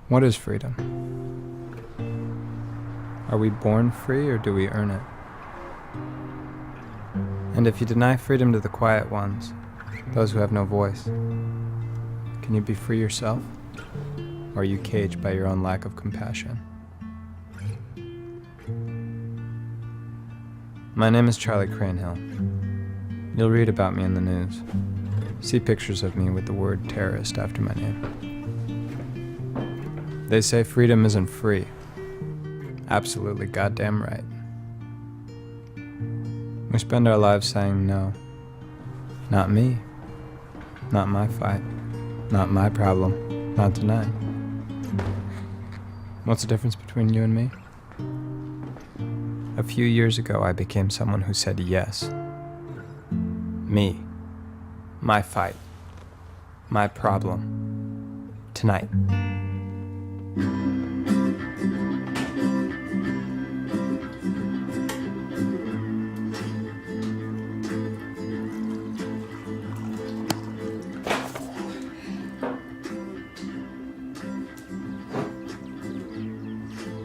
What is freedom? Are we born free or do we earn it? And if you deny freedom to the quiet ones, those who have no voice, can you be free yourself? Or are you caged by your own lack of compassion? My name is Charlie Cranehill. You'll read about me in the news. See pictures of me with the word terrorist after my name. They say freedom isn't free. Absolutely goddamn right. We spend our lives saying no. Not me. Not my fight. Not my problem. Not tonight. What's the difference between you and me? A few years ago, I became someone who said yes. Me. My fight. My problem. Tonight.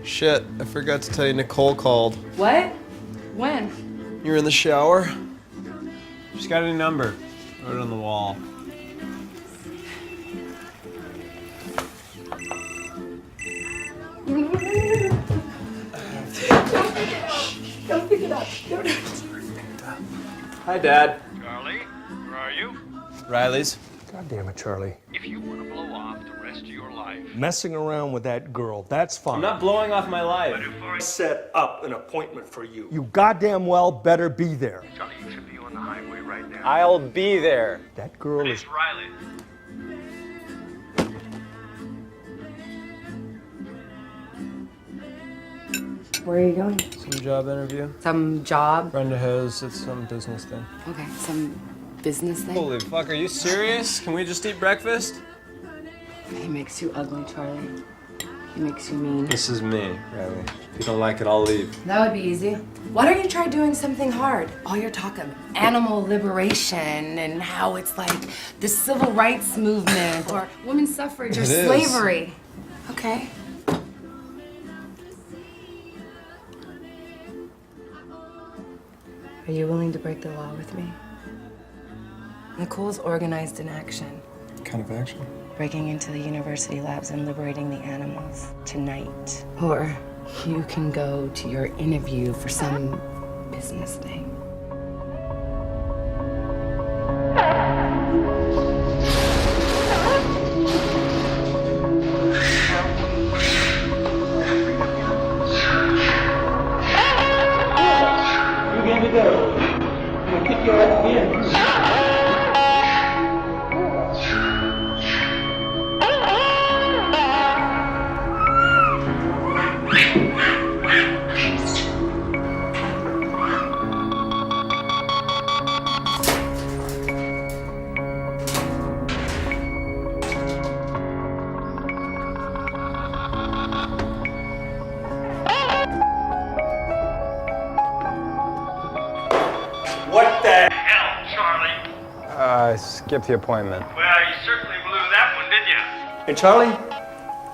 Shit, I forgot to tell you Nicole called. What? When? You were in the shower? She's got a new number. Wrote it on the wall. Don't pick it up. Don't. Hi, Dad. Charlie, where are you? Riley's. God damn it, Charlie. If you want to blow off the rest of your life, Messing around with that girl, that's fine. I'm not blowing off my life. but if I Set up an appointment for you. You goddamn well better be there. Charlie, you should be on the highway right now. I'll be there. That girl is... It's Riley. Where are you going? Some job interview. Some job? Brenda has, it's some business thing. Okay, some business thing? Holy fuck, are you serious? Can we just eat breakfast? He makes you ugly, Charlie. He makes you mean. This is me, Riley. If you don't like it, I'll leave. That would be easy. Why don't you try doing something hard? All your talk of animal liberation and how it's like the civil rights movement or women's suffrage or It is. slavery. Okay. Are you willing to break the law with me? Nicole's organized an action. What kind of action? Breaking into the university labs and liberating the animals tonight. Or you can go to your interview for some business thing. What the... Hell, Charlie. I skipped the appointment. Well, you certainly blew that one, didn't you? And Charlie,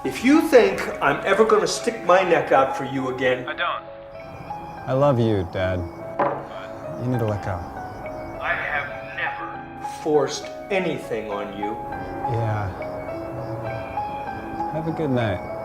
if you think I'm ever gonna stick my neck out for you again... I don't. I love you, Dad. You need to let go. I have never. forced anything on you... Yeah. Have a good night.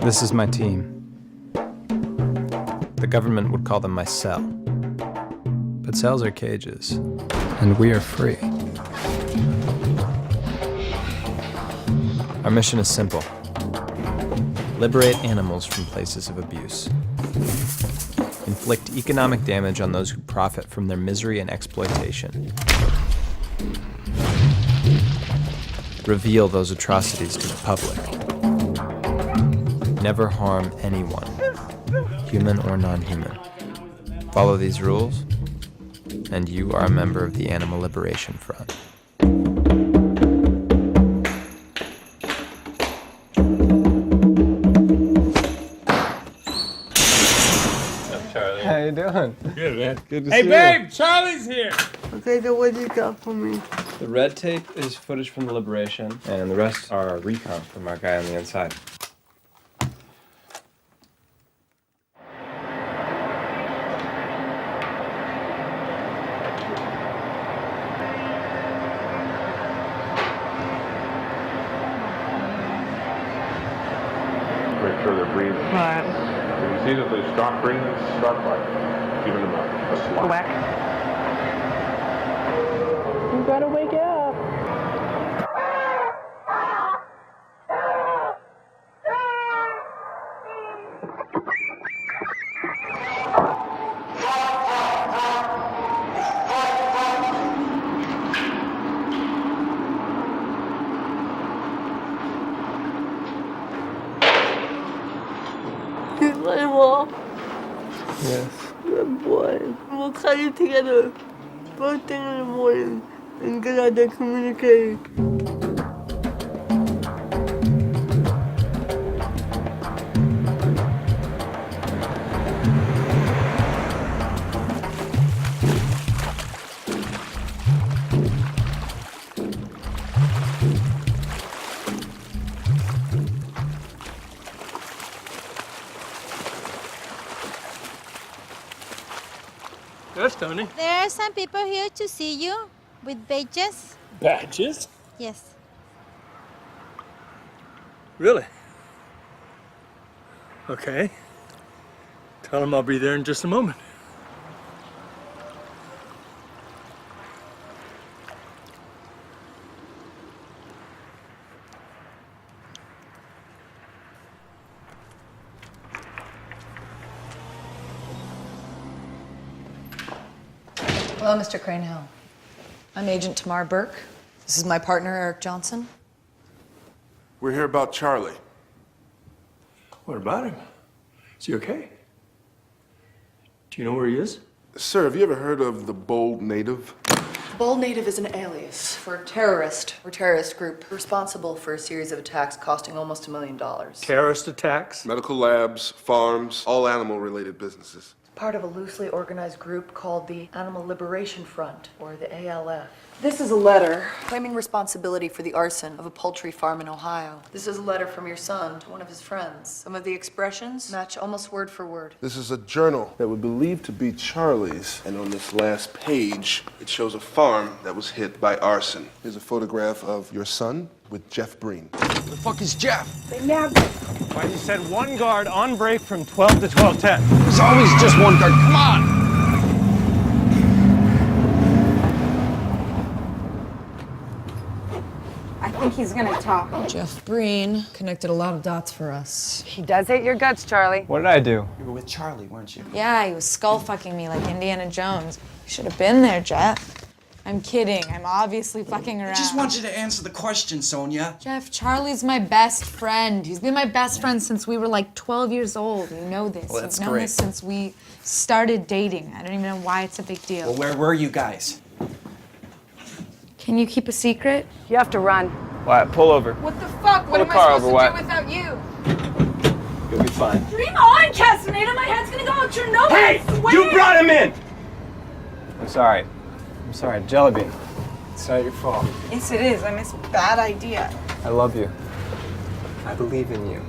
This is my team. The government would call them my cell. But cells are cages, and we are free. Our mission is simple. Liberate animals from places of abuse. Inflict economic damage on those who profit from their misery and exploitation. Reveal those atrocities to the public. Never harm anyone, human or non-human. Follow these rules, and you are a member of the Animal Liberation Front. Charlie. How you doing? Good, man. Good to Hey, see babe, Charlie's here. Okay, so what you got for me? you. The red tape is footage from the Liberation, and the rest are recon from our guy on the inside. Make sure they're breathing. Right. If you see that they stop breathing, start fighting. Giving them a slap. Whack. You gotta wake up. Good boy, Mom. Yes. Good boy. We'll try it together. First thing in the morning and get out there communicating. Yes, Tony. There are some people here to see you with badges. Badges? Yes. Really? Okay. Tell him I'll be there in just a moment. Hello, Mr. Cranehill. I'm Agent Tamar Burke. This is my partner, Eric Johnson. We're here about Charlie. What about him? Is he okay? Do you know where he is? Sir, have you ever heard of the Bold Native? Bold Native is an alias for a terrorist or terrorist group responsible for a series of attacks costing almost $1 million. Terrorist attacks? Medical labs, farms, all animal-related businesses. Part of a loosely organized group called the Animal Liberation Front, or the ALF. This is a letter claiming responsibility for the arson of a poultry farm in Ohio. This is a letter from your son to one of his friends. Some of the expressions match almost word for word. This is a journal that we believe to be Charlie's, and on this last page, it shows a farm that was hit by arson. Here's a photograph of your son with Jeff Breen. Where the fuck is Jeff? They nabbed him. Why, you said one guard on break from 12 to 12:10. There's always just one guard. Come on! I think he's gonna talk. Jeff Breen connected a lot of dots for us. He does hate your guts, Charlie. What did I do? You were with Charlie, weren't you? Yeah, he was skull fucking me like Indiana Jones. You should have been there, Jeff. I'm kidding. I'm obviously fucking around. I just want you to answer the question, Sonia. Jeff, Charlie's my best friend. He's been my best friend since we were like 12 years old. You know this. Well, that's You've known great. this since we started dating. I don't even know why it's a big deal. Well, where were you guys? Can you keep a secret? You have to run. Wyatt, pull over. What the fuck? What Pull am the I car supposed over, to Wyatt. do without you? You'll be fine. Dream on, Casanova. My head's gonna go out Chernobyl. Hey! You brought him in! I'm sorry. I'm sorry, Jellybean. It's not your fault. Yes, it is. I miss bad idea. I love you. I believe in you.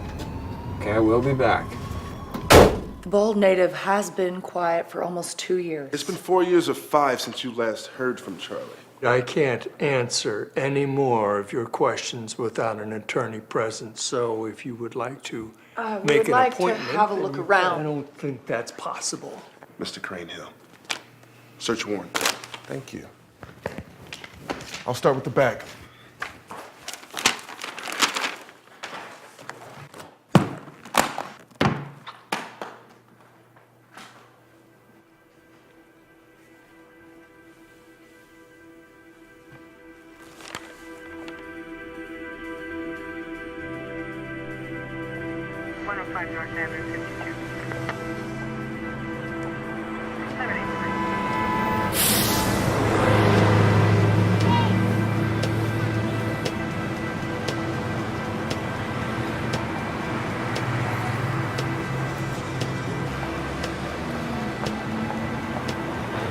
Okay, I will be back. The bald native has been quiet for almost 2 years. It's been 4 years or 5 since you last heard from Charlie. I can't answer any more of your questions without an attorney present, so if you would like to we make would an like appointment. to have a look and around. I don't think that's possible. Mr. Cranehill, search warrant. Thank you. I'll start with the back.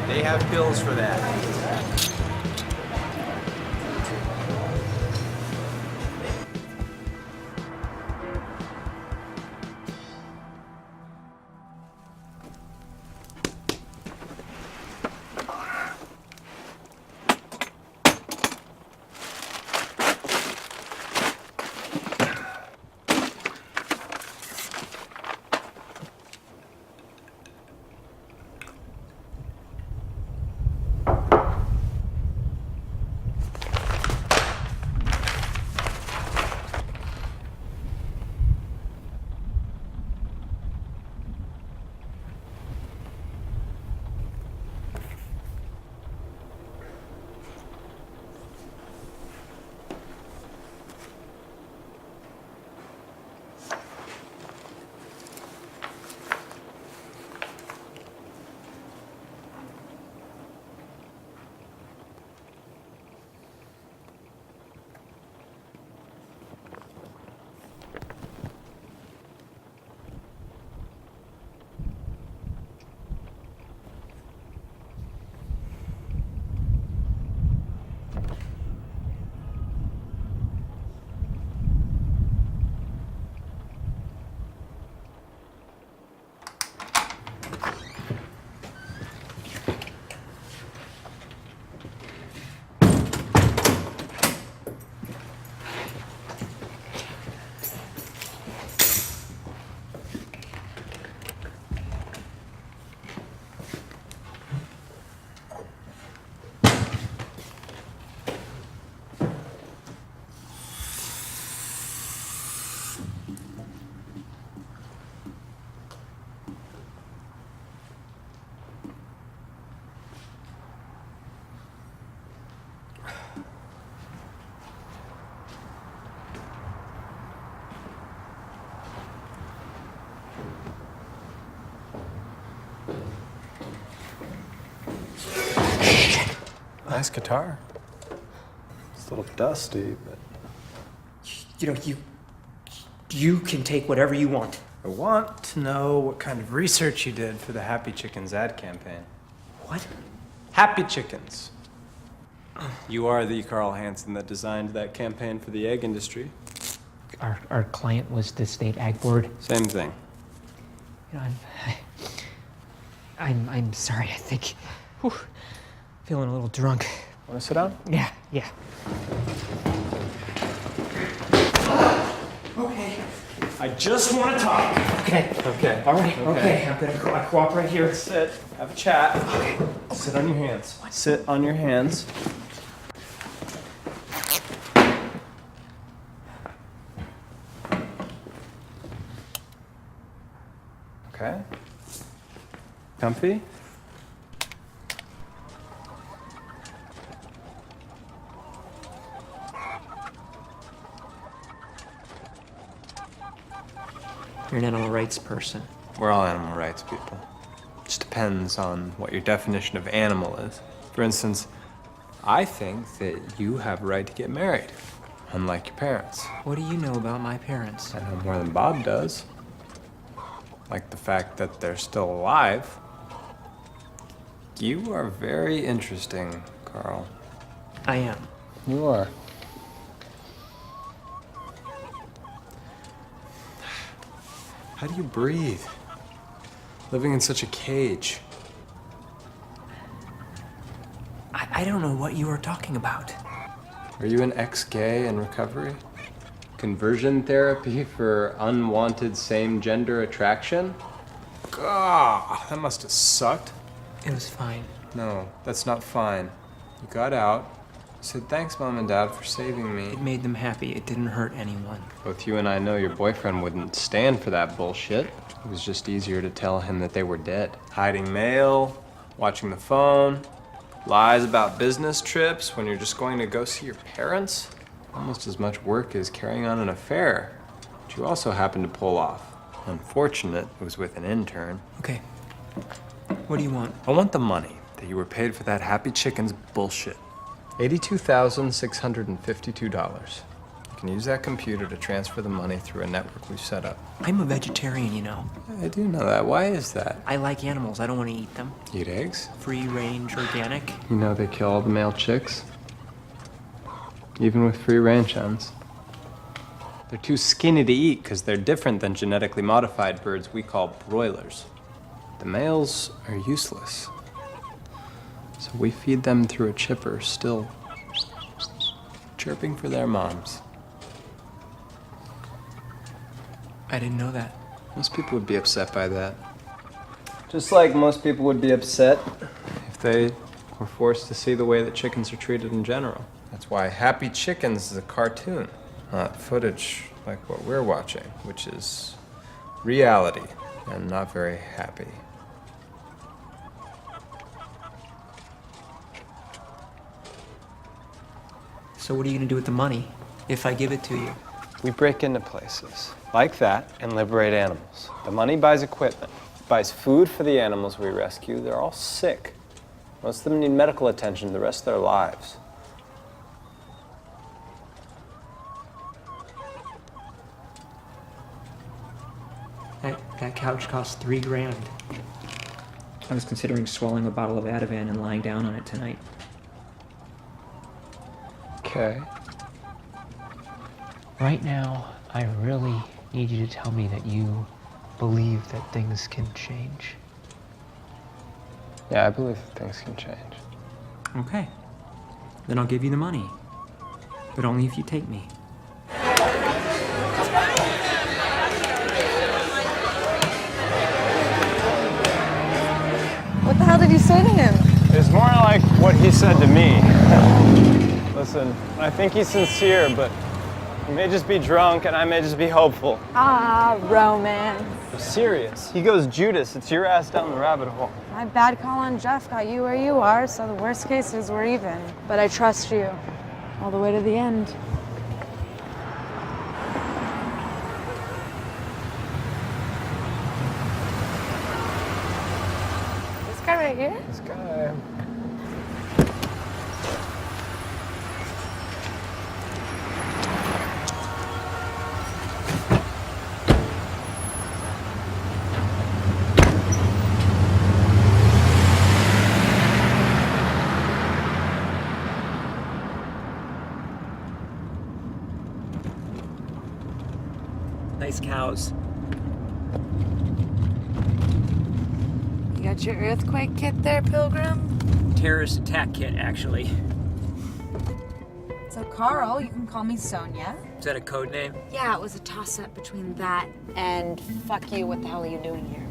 They have pills for that. Nice guitar. It's a little dusty, but... You know, you can take whatever you want. I want to know what kind of research you did for the Happy Chickens ad campaign. What? Happy Chickens. You are the Carl Hansen that designed that campaign for the egg industry. Our client was the state ag board. Same thing. You know, I'm sorry. I think feeling a little drunk. Want to sit down? Yeah. Okay. I just want to talk. Okay. All right. Okay. I'm gonna cooperate here. Sit. Have a chat. Okay. Sit on your hands. What? Sit on your hands. Okay. Comfy? You're an animal rights person. We're all animal rights people. Just depends on what your definition of animal is. For instance, I think that you have a right to get married, unlike your parents. What do you know about my parents? I know more than Bob does. Like the fact that they're still alive. You are very interesting, Carl. I am. You are. How do you breathe? living in such a cage. I don't know what you are talking about. Are you an ex-gay in recovery? Conversion therapy for unwanted same-gender attraction? God, that must have sucked. It was fine. No, that's not fine. You got out. You said, thanks, Mom and Dad, for saving me. It made them happy. It didn't hurt anyone. Both you and I know your boyfriend wouldn't stand for that bullshit. It was just easier to tell him that they were dead. Hiding mail, watching the phone, lies about business trips when you're just going to go see your parents. Almost as much work as carrying on an affair, which you also happened to pull off. Unfortunate, it was with an intern. Okay. What do you want? I want the money that you were paid for that Happy Chickens bullshit. $82,652. You can use that computer to transfer the money through a network we've set up. I'm a vegetarian, you know. I do know that. Why is that? I like animals. I don't want to eat them. Eat eggs? Free range, organic. You know they kill all the male chicks? Even with free range hens. They're too skinny to eat because they're different than genetically modified birds we call broilers. The males are useless. So we feed them through a chipper, still chirping for their moms. I didn't know that. Most people would be upset by that. Just like most people would be upset if they were forced to see the way that chickens are treated in general. That's why Happy Chickens is a cartoon, not footage like what we're watching, which is reality and not very happy. So what are you going to do with the money if I give it to you? We break into places like that and liberate animals. The money buys equipment, buys food for the animals we rescue. They're all sick. Most of them need medical attention the rest of their lives. That couch cost $3 grand. I was considering swallowing a bottle of Ativan and lying down on it tonight. Okay. Right now, I really need you to tell me that you believe that things can change. Yeah, I believe that things can change. Okay. Then I'll give you the money. But only if you take me. What the hell did you say to him? It's more like what he said to me. Listen, I think he's sincere, but he may just be drunk and I may just be hopeful. Ah, romance. I'm serious. He goes Judas. It's your ass down the rabbit hole. My bad call on Jeff got you where you are, so the worst case is we're even. But I trust you all the way to the end. This guy right here? This guy. Nice cows. You got your earthquake kit there, Pilgrim? Terrorist attack kit, actually. So, Carl, you can call me Sonia. Is that a code name? Yeah, it was a toss-up between that and fuck you, what the hell are you doing here?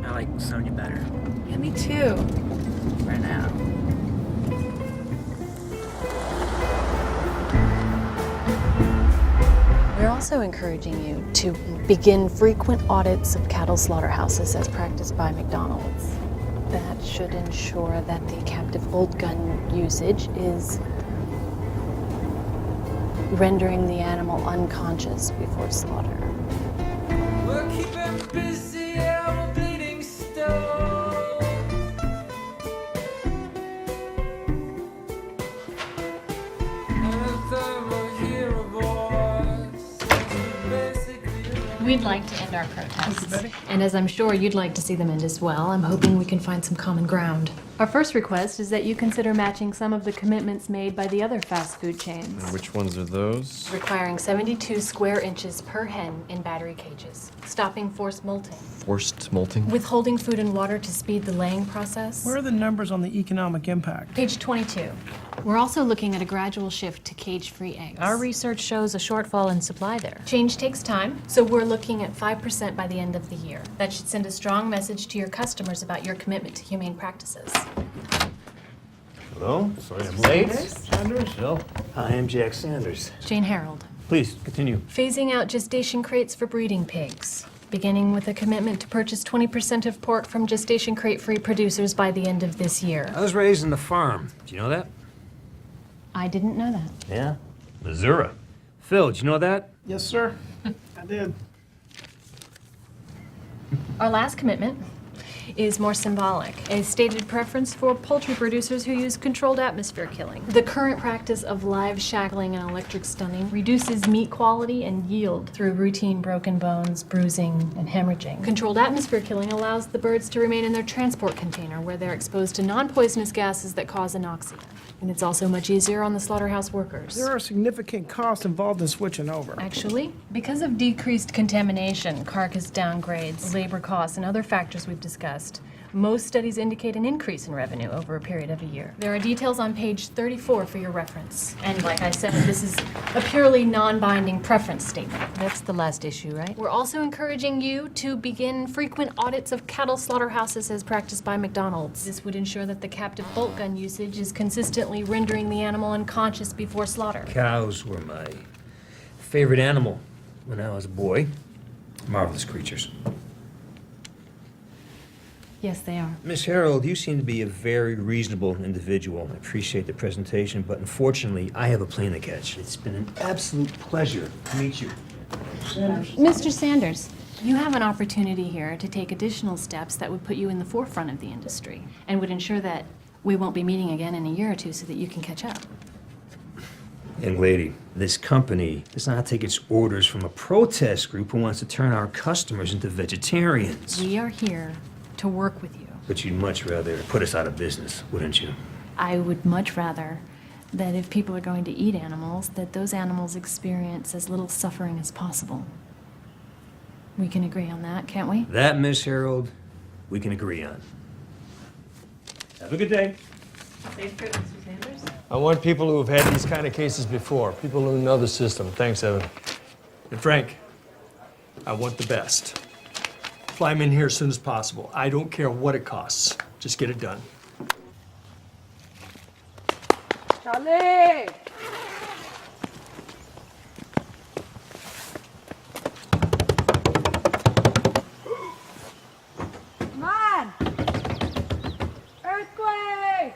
I like Sonia better. Yeah, me too. For now. We're also encouraging you to begin frequent audits of cattle slaughterhouses as practiced by McDonald's. That should ensure that the captive bolt gun usage is rendering the animal unconscious before slaughter. We'll keep him busy, our bleeding stone. We'd like to end our protests. And as I'm sure you'd like to see them end as well, I'm hoping we can find some common ground. Our first request is that you consider matching some of the commitments made by the other fast food chains. And which ones are those? Requiring 72 square inches per hen in battery cages. Stopping forced molting. Forced molting? Withholding food and water to speed the laying process. Where are the numbers on the economic impact? Page 22. We're also looking at a gradual shift to cage-free eggs. Our research shows a shortfall in supply there. Change takes time, so we're looking at 5% by the end of the year. That should send a strong message to your customers about your commitment to humane practices. Hello? Sorry I'm late. Sanders? Phil? Hi, I'm Jack Sanders. Jane Harold. Please, continue. Phasing out gestation crates for breeding pigs. Beginning with a commitment to purchase 20% of pork from gestation crate-free producers by the end of this year. I was raised in the farm. Do you know that? I didn't know that. Yeah. Missouri. Phil, do you know that? Yes, sir. I did. Our last commitment is more symbolic, a stated preference for poultry producers who use controlled atmosphere killing. The current practice of live shackling and electric stunning reduces meat quality and yield through routine broken bones, bruising, and hemorrhaging. Controlled atmosphere killing allows the birds to remain in their transport container where they're exposed to non-poisonous gases that cause anoxia. And it's also much easier on the slaughterhouse workers. There are significant costs involved in switching over. Actually, because of decreased contamination, carcass downgrades, labor costs, and other factors we've discussed, most studies indicate an increase in revenue over a period of a year. There are details on page 34 for your reference. And like I said, this is a purely non-binding preference statement. That's the last issue, right? We're also encouraging you to begin frequent audits of cattle slaughterhouses as practiced by McDonald's. This would ensure that the captive bolt gun usage is consistently rendering the animal unconscious before slaughter. Cows were my favorite animal when I was a boy. Marvelous creatures. Yes, they are. Miss Harold, you seem to be a very reasonable individual. I appreciate the presentation, but unfortunately, I have a plane to catch. It's been an absolute pleasure to meet you. Mr. Sanders, you have an opportunity here to take additional steps that would put you in the forefront of the industry and would ensure that we won't be meeting again in a year or two so that you can catch up. Young lady, this company does not take its orders from a protest group who wants to turn our customers into vegetarians. We are here to work with you. But you'd much rather put us out of business, wouldn't you? I would much rather that if people are going to eat animals, that those animals experience as little suffering as possible. We can agree on that, can't we? That, Miss Harold, we can agree on. Have a good day. Safe trip, Mr. Sanders. I want people who have had these kind of cases before, people who know the system. Thanks, Evan. And Frank, I want the best. Fly him in here as soon as possible. I don't care what it costs. Just get it done. Charlie! Come on! Earthquake!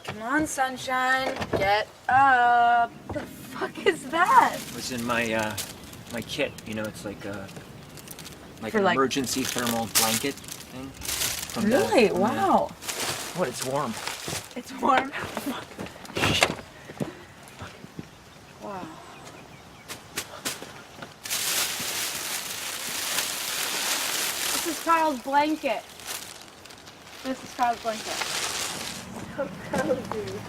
Come on, sunshine. Get up. The fuck is that? It was in my my kit. You know, it's like For an like- emergency thermal blanket thing. From Really? from Wow. What? It's warm. It's warm. Wow. This is Carl's blanket. This is Carl's blanket. So cozy.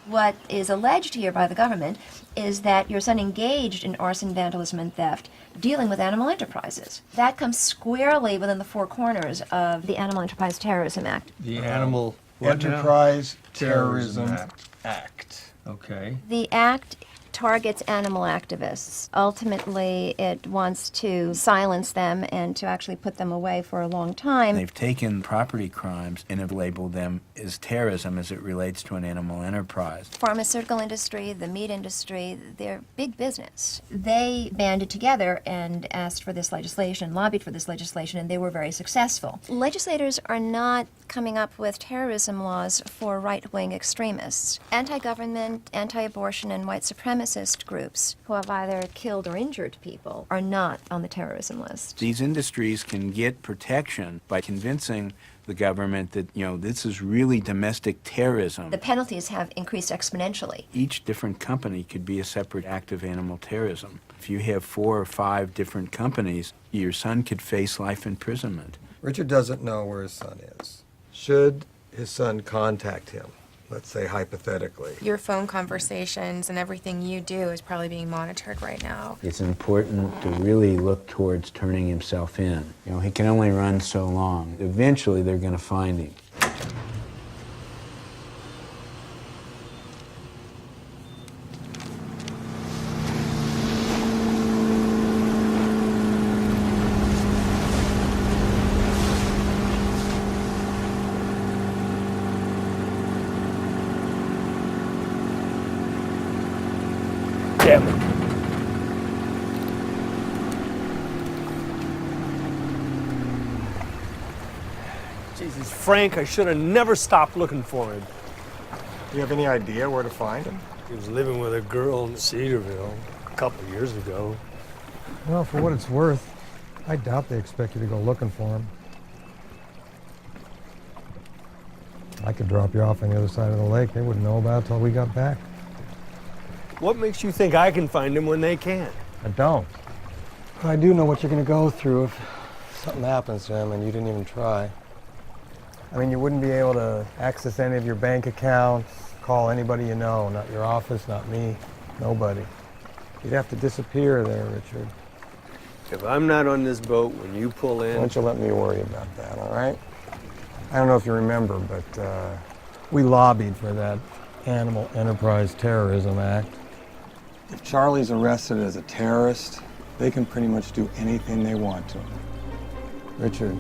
What is alleged here by the government is that your son engaged in arson, vandalism, and theft, dealing with animal enterprises. That comes squarely within the four corners of the Animal Enterprise Terrorism Act. The Animal Enterprise Terrorism Act. Okay. The act targets animal activists. Ultimately, it wants to silence them and to actually put them away for a long time. They've taken property crimes and have labeled them as terrorism as it relates to an animal enterprise. Pharmaceutical industry, the meat industry, they're big business. They banded together and asked for this legislation, lobbied for this legislation, and they were very successful. Legislators are not coming up with terrorism laws for right-wing extremists. Anti-government, anti-abortion, and white supremacist groups who have either killed or injured people are not on the terrorism list. These industries can get protection by convincing the government that, this is really domestic terrorism. The penalties have increased exponentially. Each different company could be a separate act of animal terrorism. If you have 4 or 5 different companies, your son could face life imprisonment. Richard doesn't know where his son is. Should his son contact him, let's say hypothetically? Your phone conversations and everything you do is probably being monitored right now. It's important to really look towards turning himself in. He can only run so long. Eventually, they're going to find him. Jesus, Frank, I should have never stopped looking for him. Do you have any idea where to find him? He was living with a girl in Cedarville a couple of years ago. Well, for what it's worth, I doubt they expect you to go looking for him. I could drop you off on the other side of the lake. They wouldn't know about it till we got back. What makes you think I can find him when they can't? I don't. I do know what you're going to go through if something happens to him and you didn't even try. I mean, you wouldn't be able to access any of your bank accounts, call anybody you know, not your office, not me, nobody. You'd have to disappear there, Richard. If I'm not on this boat when you pull in... Why don't you let me worry about that, all right? I don't know if you remember, but we lobbied for that Animal Enterprise Terrorism Act. If Charlie's arrested as a terrorist, they can pretty much do anything they want to him. Richard,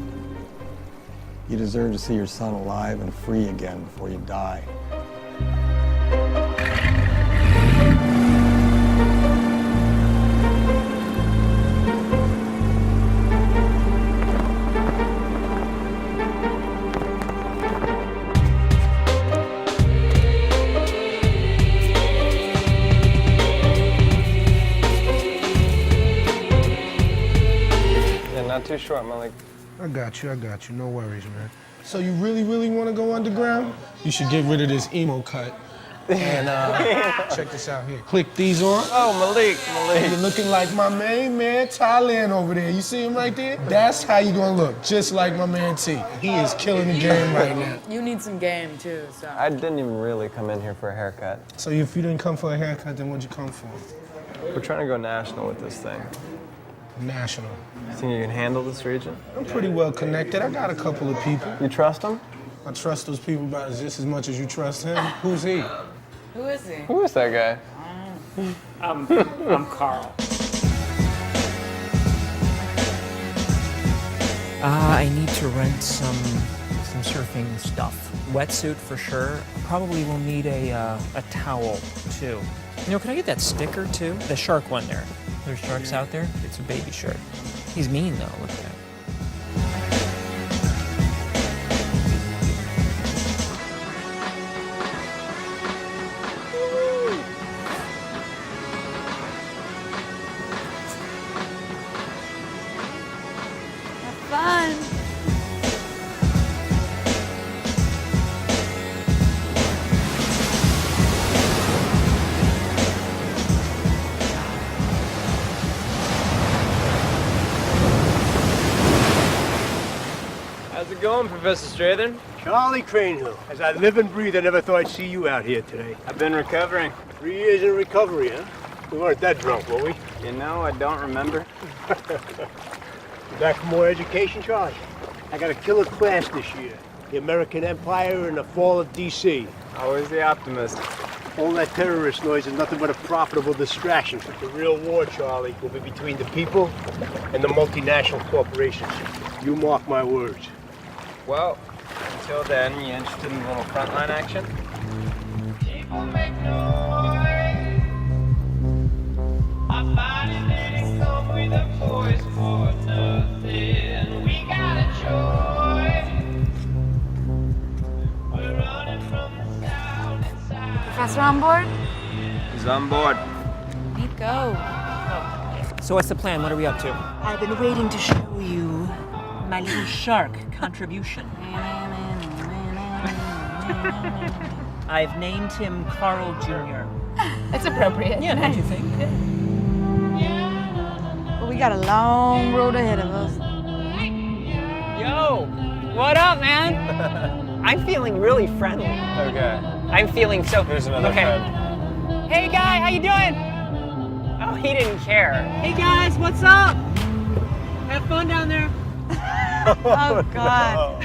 you deserve to see your son alive and free again before you die. Yeah, not too short, Malik. I got you, no worries, man. So you really want to go underground? You should get rid of this emo cut. And check this out here. Click these on. Oh, Malik. You're looking like my main man, Thailand over there. You see him right there? That's how you gonna look, just like my man T. He is killing the game right now. You need some game too, so. I didn't even really come in here for a haircut. So if you didn't come for a haircut, then what'd you come for? We're trying to go national with this thing. National. You think you can handle this region? I'm pretty well connected. I got a couple of people. You trust them? I trust those people about just as much as you trust him. Who's he? Who is he? Who is that guy? I'm Carl. I need to rent some surfing stuff. Wetsuit for sure. Probably will need a towel too. Can I get that sticker too? The shark one there. There's sharks out there? It's a baby shark. He's mean though, look at that. Fun. How's it going, Professor Strathern? Charlie Cranehill. As I live and breathe, I never thought I'd see you out here today. I've been recovering. 3 years in recovery, huh? We weren't that drunk, were we? I don't remember. You back for more education, Charlie? I got a killer class this year. The American Empire and the fall of D.C. Always the optimist. All that terrorist noise is nothing but a profitable distraction. But the real war, Charlie, will be between the people and the multinational corporations. You mark my words. Well, until then, you interested in a little frontline action? People make noise. Our bodies didn't come with a voice for nothing. We got a choice. We're running from the sound inside. Professor on board? He's on board. Need go. So what's the plan? What are we up to? I've been waiting to show you my little shark contribution. I've named him Carl Jr. That's appropriate. Yeah, don't you think? Well, we got a long road ahead of us. Yo, what up, man? I'm feeling really friendly. Okay. I'm feeling so. Here's another friend. Hey, guy, how you doing? Oh, he didn't care. Hey, guys, what's up? Have fun down there. Oh, God.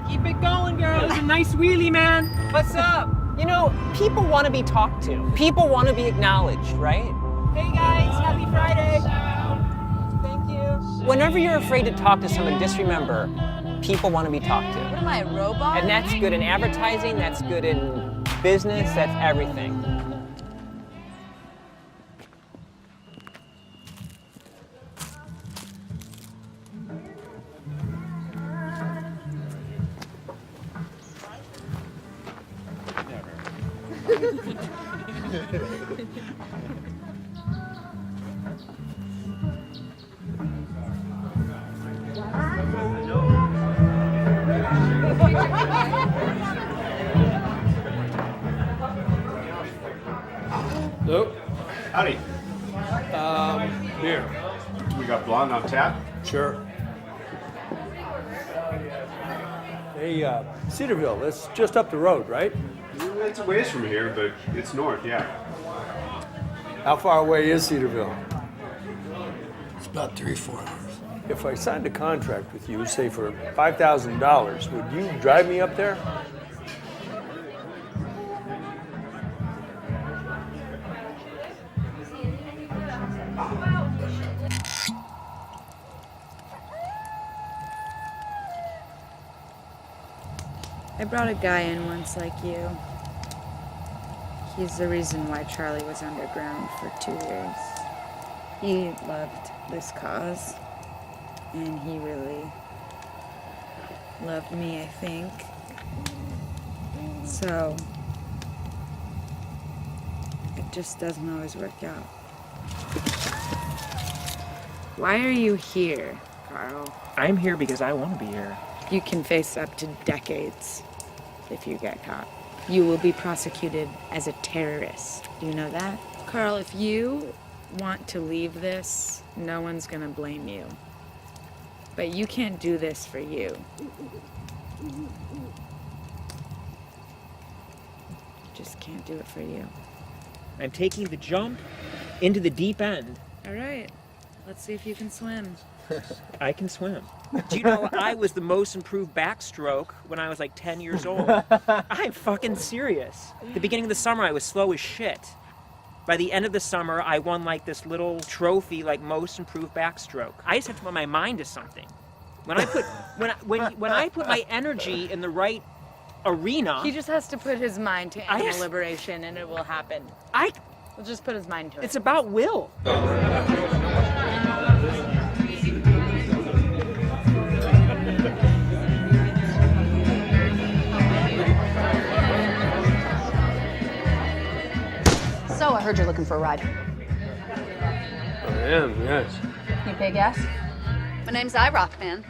Keep it going, girl. It's a nice wheelie, man. What's up? You know, people want to be talked to. People want to be acknowledged, right? Hey, guys, happy Friday. Thank you. Whenever you're afraid to talk to someone, just remember, people want to be talked to. What am I, a robot? And that's good in advertising, that's good in business, that's everything. Nope. Howdy. Beer. We got blonde on tap? Sure. Hey, Cedarville, that's just up the road, right? It's a ways from here, but it's north, yeah. How far away is Cedarville? It's about 3-4 hours. If I signed a contract with you, say for $5,000, would you drive me up there? I brought a guy in once like you. He's the reason why Charlie was underground for 2 years. He loved this cause, and he really loved me, I think. So, it just doesn't always work out. Why are you here, Carl? I'm here because I want to be here. You can face up to decades if you get caught. You will be prosecuted as a terrorist. Do you know that? Carl, if you want to leave this, no one's gonna blame you. But you can't do this for you. Just can't do it for you. I'm taking the jump into the deep end. All right, let's see if you can swim. I can swim. Do you know I was the most improved backstroke when I was like 10 years old? I'm fucking serious. The beginning of the summer, I was slow as shit. By the end of the summer, I won like this little trophy, like most improved backstroke. I just have to put my mind to something. When I put when I put my energy in the right arena, He just has to put his mind to animal liberation, and it will happen. We'll just put his mind to it. It's about will. So I heard you're looking for a ride. I am, yes. You pay gas? My name's iRock, man.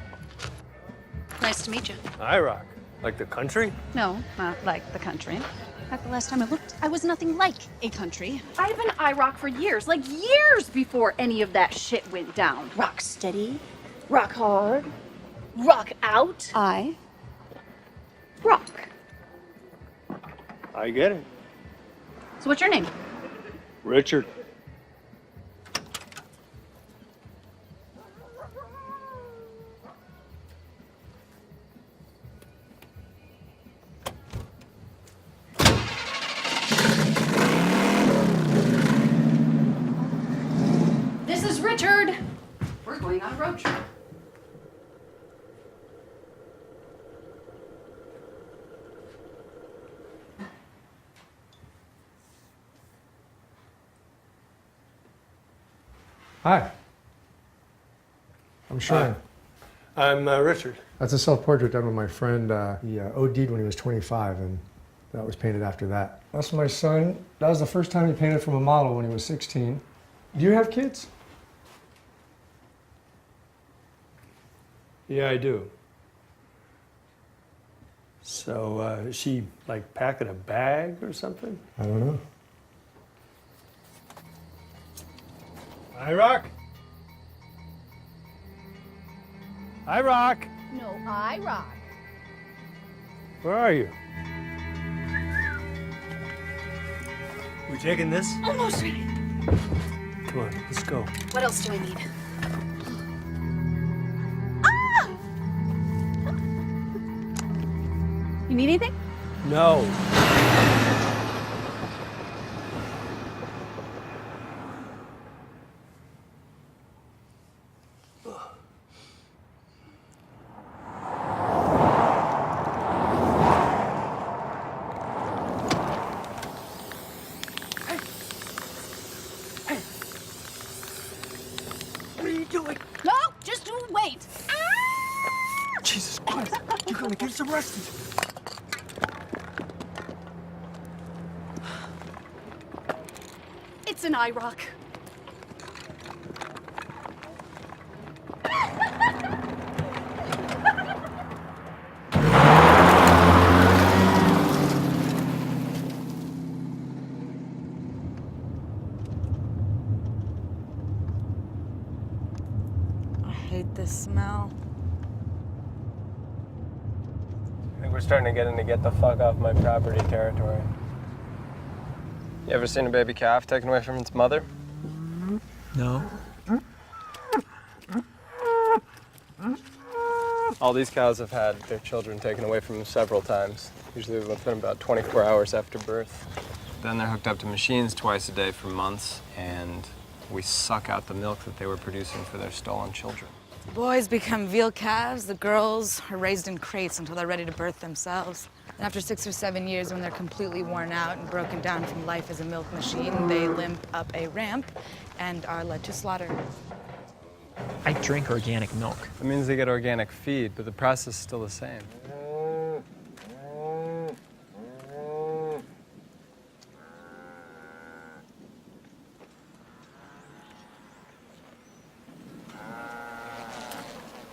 Nice to meet you. IROC, like the country? No, not like the country. In fact, the last time I looked, I was nothing like a country. I've been iRock for years, like years before any of that shit went down. Rock steady, rock hard, rock out. I rock. I get it. So what's your name? Richard. This is Richard. We're going on a road trip. Hi. I'm Sean. I'm Richard. That's a self-portrait done with my friend. He OD'd when he was 25, and that was painted after that. That's my son. That was the first time he painted from a model when he was 16. Do you have kids? Yeah, I do. So, is she like packing a bag or something? I don't know. Hi, Rock. Hi, Rock. No, I rock. Where are you? We taking this? Almost ready. Come on, let's go. What else do I need? You need anything? No. What are you doing? No, just wait. Jesus Christ, you're gonna get us arrested. It's an eye rock. I hate this smell. I think we're starting to get into get the fuck off my property territory. You ever seen a baby calf taken away from its mother? No. All these cows have had their children taken away from them several times, usually within about 24 hours after birth. Then they're hooked up to machines twice a day for months, and we suck out the milk that they were producing for their stolen children. The boys become veal calves, the girls are raised in crates until they're ready to birth themselves. And after 6 or 7 years, when they're completely worn out and broken down from life as a milk machine, they limp up a ramp and are led to slaughter. I drink organic milk. That means they get organic feed, but the process is still the same.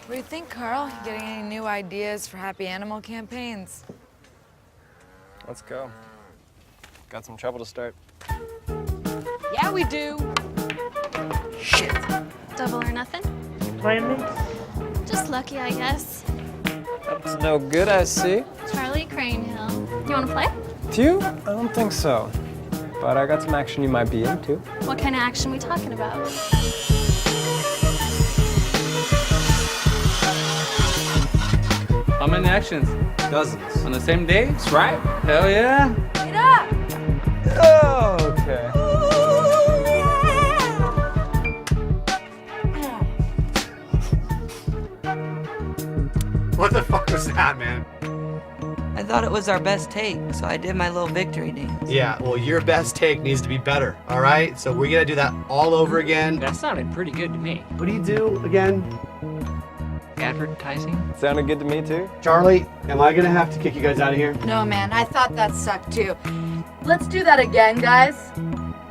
What do you think, Carl? Getting any new ideas for happy animal campaigns? Let's go. Got some trouble to start. Yeah, we do. Shit. Double or nothing? Playing me? Just lucky, I guess. Up to no good, I see. Charlie Crane Hill. You want to play? Do you? I don't think so. But I got some action you might be into. What kind of action we talking about? How many actions? Dozens. On the same day? That's right. Hell yeah. Get up! Oh, okay. What the fuck was that, man? I thought it was our best take, so I did my little victory dance. Yeah, well, your best take needs to be better, all right? So we're gonna do that all over again. That sounded pretty good to me. What do you do again? Advertising? Sounded good to me, too. Charlie, am I gonna have to kick you guys out of here? No, man, I thought that sucked too. Let's do that again, guys.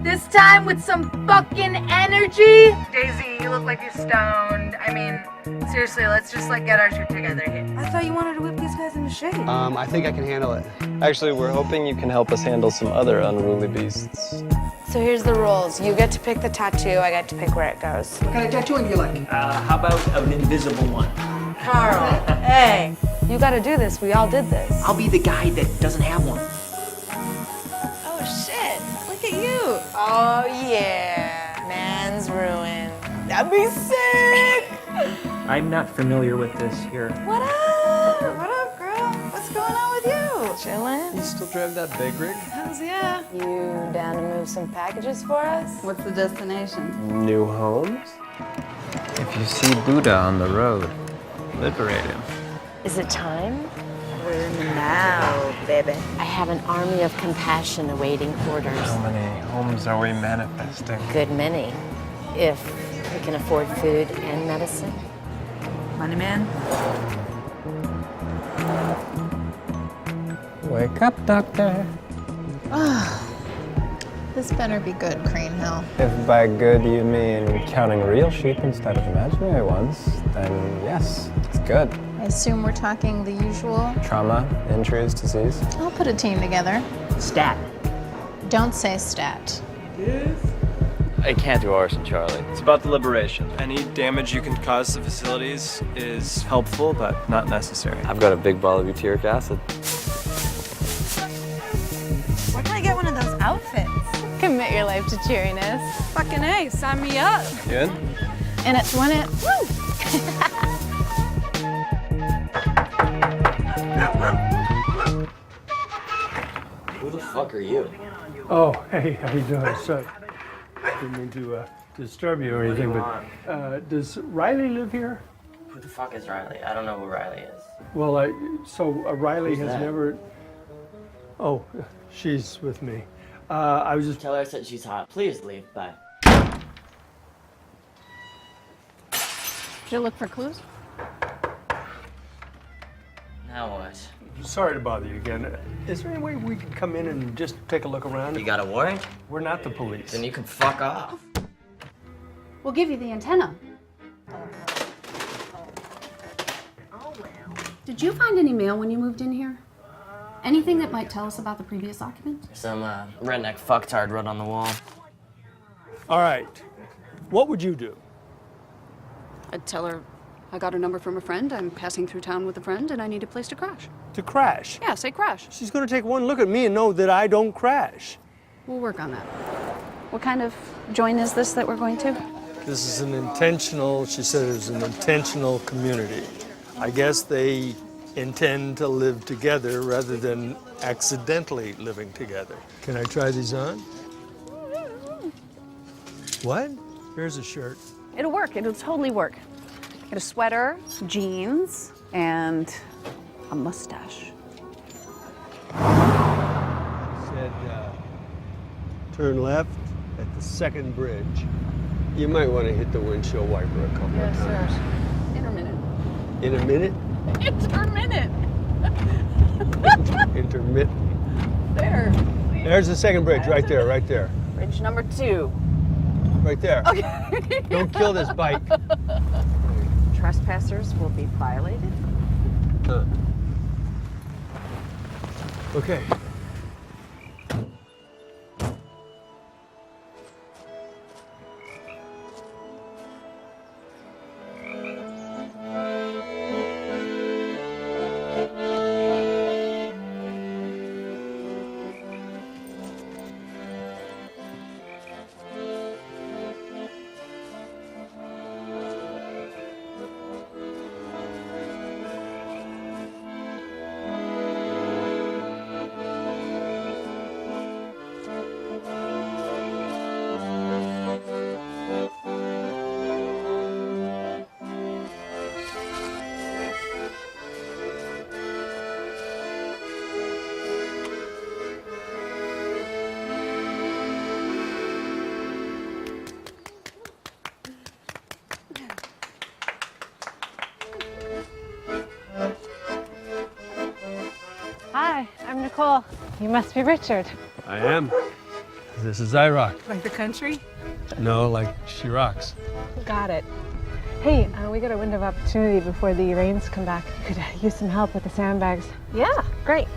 This time with some fucking energy. Daisy, you look like you're stoned. I mean, seriously, let's just get our shit together here. I thought you wanted to whip these guys into shape. I think I can handle it. Actually, we're hoping you can help us handle some other unruly beasts. So here's the rules. You get to pick the tattoo, I get to pick where it goes. What kind of tattooing do you like? How about an invisible one? Carl, hey. You gotta do this. We all did this. I'll be the guy that doesn't have one. Oh, shit. Look at you. Oh, yeah. Man's ruin. That'd be sick. I'm not familiar with this here. What up? What up, girl? What's going on with you? Chillin'? You still drive that big rig? Hells yeah. You down to move some packages for us? What's the destination? New homes? If you see Buddha on the road, liberate him. Is it time? We're now, baby. I have an army of compassion awaiting orders. How many homes are we manifesting? Good many, if we can afford food and medicine. Money man? Wake up, doctor. This better be good, Crane Hill. If by good you mean counting real sheep instead of imaginary ones, then yes, it's good. I assume we're talking the usual. Trauma, injuries, disease. I'll put a team together. Stat. Don't say stat. It can't do arson, Charlie. It's about the liberation. Any damage you can cause to facilities is helpful, but not necessary. I've got a big bottle of butyric acid. Where can I get one of those outfits? Commit your life to cheeriness. Fucking A, sign me up. You in? And it's one it. Woo! Who the fuck are you? Oh, hey, how you doing? So, didn't mean to disturb you or anything, but does Riley live here? Who the fuck is Riley? I don't know who Riley is. Well, Riley Who's has that? never. Oh, she's with me. I was just. Tell her I said she's hot. Please leave. Bye. Did you look for clues? Now what? Sorry to bother you again. Is there any way we could come in and just take a look around? You got a warrant? We're not the police. Then you can fuck off. We'll give you the antenna. Did you find any mail when you moved in here? Anything that might tell us about the previous occupant? Some redneck fucktard wrote on the wall. All right. What would you do? I'd tell her I got her number from a friend, I'm passing through town with a friend, and I need a place to crash. To crash? Yeah, say crash. She's going to take one look at me and know that I don't crash. We'll work on that. What kind of joint is this that we're going to? This is an intentional, she said it was an intentional community. I guess they intend to live together rather than accidentally living together. Can I try these on? What? Here's a shirt. It'll work. It'll totally work. Get a sweater, jeans, and a mustache. Said, turn left at the second bridge. You might want to hit the windshield wiper a couple of times. Intermittent. In a minute? Intermittent. Intermittent. There. There's the second bridge, right there, right there. Bridge number 2. Right there. Okay. Don't kill this bike. Trespassers will be violated. Okay. Hi, I'm Nicole. You must be Richard. I am. This is I Rock. Like the country? No, like she rocks. Got it. Hey, we got a window of opportunity before the rains come back. Could use some help with the sandbags. Yeah, great.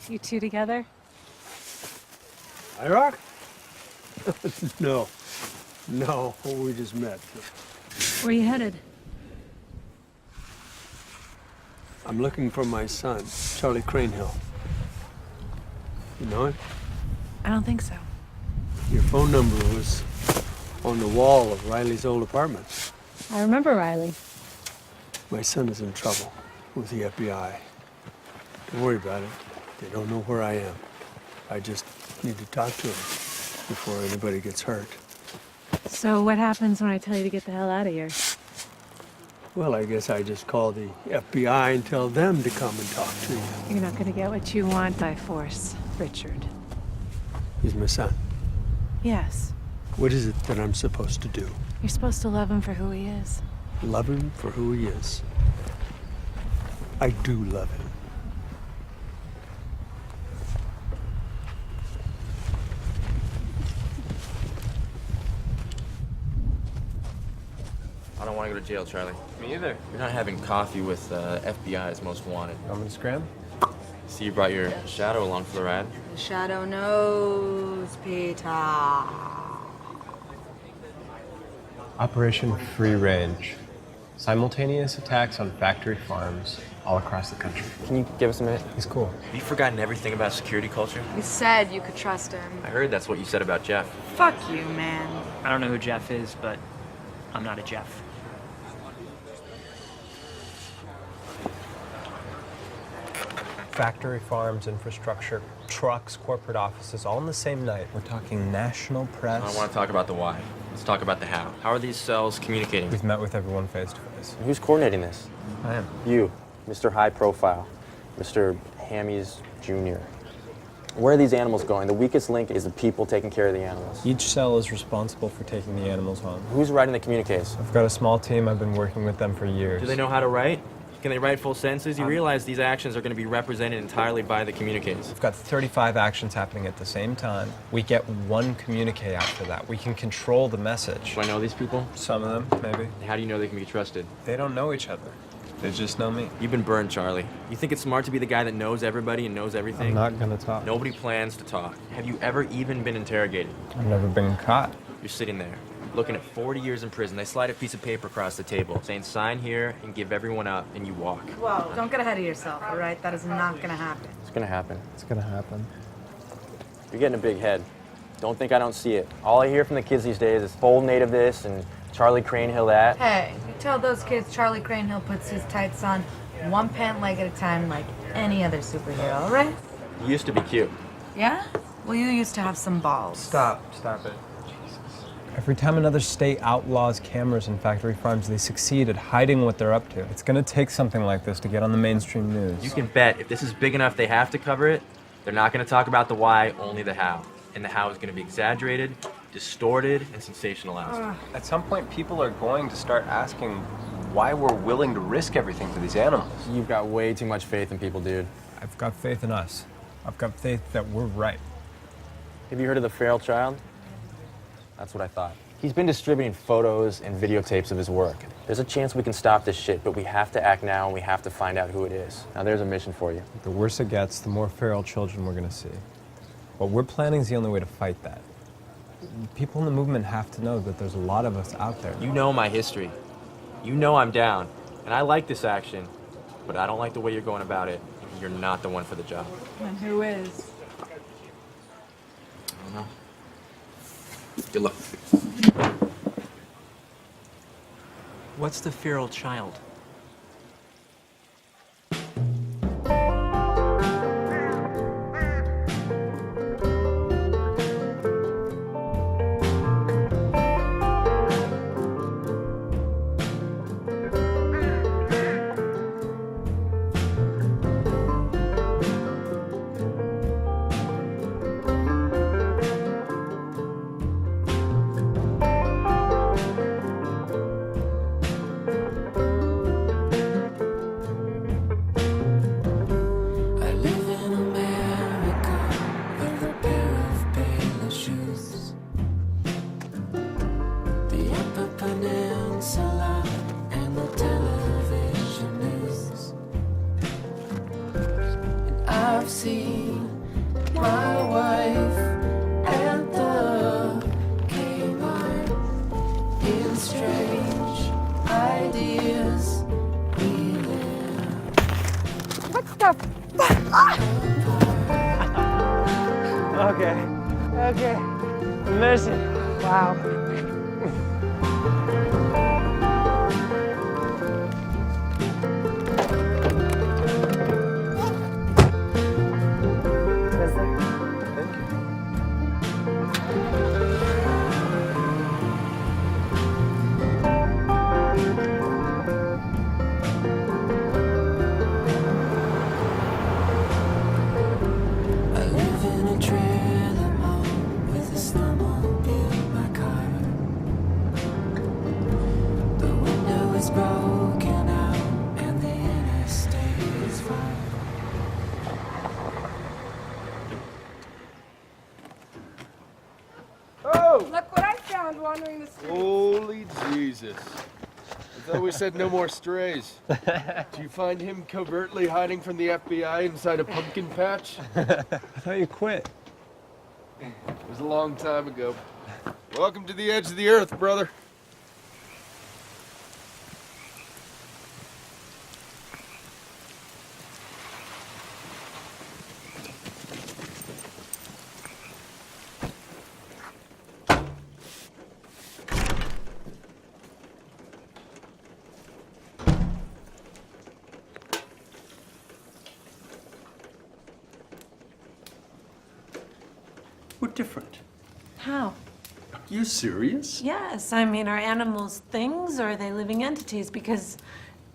You two together? I Rock? No. No, we just met. Where you headed? I'm looking for my son, Charlie Cranehill. You know him? I don't think so. Your phone number was on the wall of Riley's old apartment. I remember Riley. My son is in trouble with the FBI. Don't worry about it. They don't know where I am. I just need to talk to him before anybody gets hurt. So what happens when I tell you to get the hell out of here? Well, I guess I just call the FBI and tell them to come and talk to you. You're not gonna get what you want by force, Richard. He's my son. Yes. What is it that I'm supposed to do? You're supposed to love him for who he is. Love him for who he is. I do love him. I don't want to go to jail, Charlie. Me either. You're not having coffee with FBI's most wanted. I'm gonna scram. See, you brought your shadow along for the ride. The shadow knows, Peter. Operation Free Range. Simultaneous attacks on factory farms all across the country. Can you give us a minute? He's cool. Have you forgotten everything about security culture? You said you could trust him. I heard that's what you said about Jeff. Fuck you, man. I don't know who Jeff is, but I'm not a Jeff. Factory farms, infrastructure, trucks, corporate offices, all in the same night. We're talking national press. I don't want to talk about the why. Let's talk about the how. How are these cells communicating? We've met with everyone face to face. Who's coordinating this? I am. You, Mr. High Profile, Mr. Hammies Jr. Where are these animals going? The weakest link is the people taking care of the animals. Each cell is responsible for taking the animals home. Who's writing the communiques? I've got a small team. I've been working with them for years. Do they know how to write? Can they write full sentences? You realize these actions are going to be represented entirely by the communiques. We've got 35 actions happening at the same time. We get one communique after that. We can control the message. Do I know these people? Some of them, maybe. How do you know they can be trusted? They don't know each other. They just know me. You've been burned, Charlie. You think it's smart to be the guy that knows everybody and knows everything? I'm not gonna talk. Nobody plans to talk. Have you ever even been interrogated? I've never been caught. You're sitting there, looking at 40 years in prison. They slide a piece of paper across the table, saying sign here and give everyone up, and you walk. Whoa, don't get ahead of yourself, all right? That is not gonna happen. It's gonna happen. It's gonna happen. You're getting a big head. Don't think I don't see it. All I hear from the kids these days is Bold native this and Charlie Crane Hill that. Hey, you tell those kids Charlie Crane Hill puts his tights on one pant leg at a time like any other superhero, all right? You used to be cute. Yeah? Well, you used to have some balls. Stop it. Every time another state outlaws cameras in factory farms, they succeed at hiding what they're up to. It's gonna take something like this to get on the mainstream news. You can bet if this is big enough they have to cover it, they're not going to talk about the why, only the how. And the how is going to be exaggerated, distorted, and sensationalized. At some point, people are going to start asking why we're willing to risk everything for these animals. You've got way too much faith in people, dude. I've got faith in us. I've got faith that we're right. Have you heard of the feral child? That's what I thought. He's been distributing photos and videotapes of his work. There's a chance we can stop this shit, but we have to act now and we have to find out who it is. Now there's a mission for you. The worse it gets, the more feral children we're gonna see. What we're planning is the only way to fight that. People in the movement have to know that there's a lot of us out there. You know my history. You know I'm down. And I like this action, but I don't like the way you're going about it. You're not the one for the job. And who is? I don't know. Good luck. What's the feral child? I've seen my wife at the Kmart in strange ideas. We live. What the fuck? Okay. Mission. Wow. I live in a trailer home with a snowmobile, my car. found wandering the streets. Holy Jesus. I thought we said no more strays. Did you find him covertly hiding from the FBI inside a pumpkin patch? I thought you quit. It was a long time ago. Welcome to the edge of the earth, brother. We're different. How? You serious? Yes, I mean, are animals things or are they living entities? Because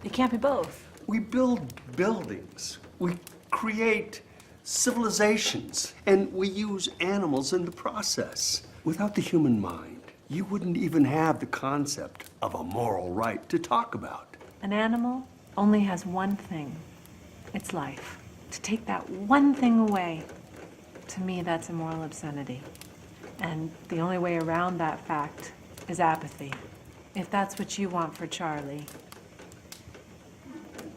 they can't be both. We build buildings. We create civilizations. And we use animals in the process. Without the human mind, you wouldn't even have the concept of a moral right to talk about. An animal only has one thing. It's life. To take that one thing away, to me, that's a moral obscenity. And the only way around that fact is apathy. If that's what you want for Charlie,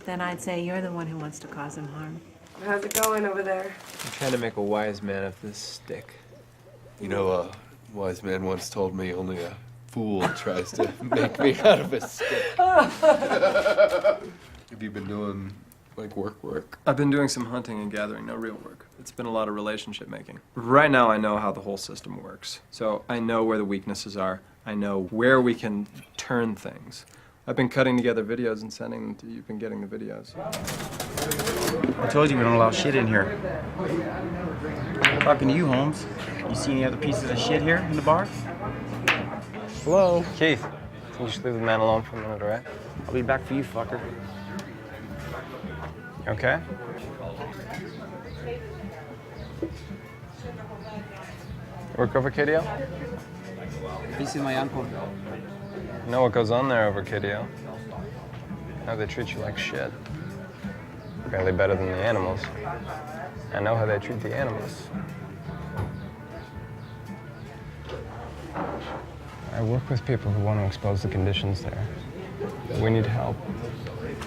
then I'd say you're the one who wants to cause him harm. How's it going over there? I'm trying to make a wise man of this stick. You know, a wise man once told me only a fool tries to make me out of a stick. Have you been doing, like, work? I've been doing some hunting and gathering, no real work. It's been a lot of relationship making. Right now I know how the whole system works. So I know where the weaknesses are. I know where we can turn things. I've been cutting together videos and sending them to you. You've been getting the videos. I told you we don't allow shit in here. Talking to you, Holmes. You see any other pieces of shit here in the bar? Hello? Keith, can you just leave the man alone for a minute, all right? I'll be back for you, fucker. You okay? Work over KDL? This is my uncle. You know what goes on there over KDL? How they treat you like shit. Barely better than the animals. I know how they treat the animals. I work with people who want to expose the conditions there. We need help.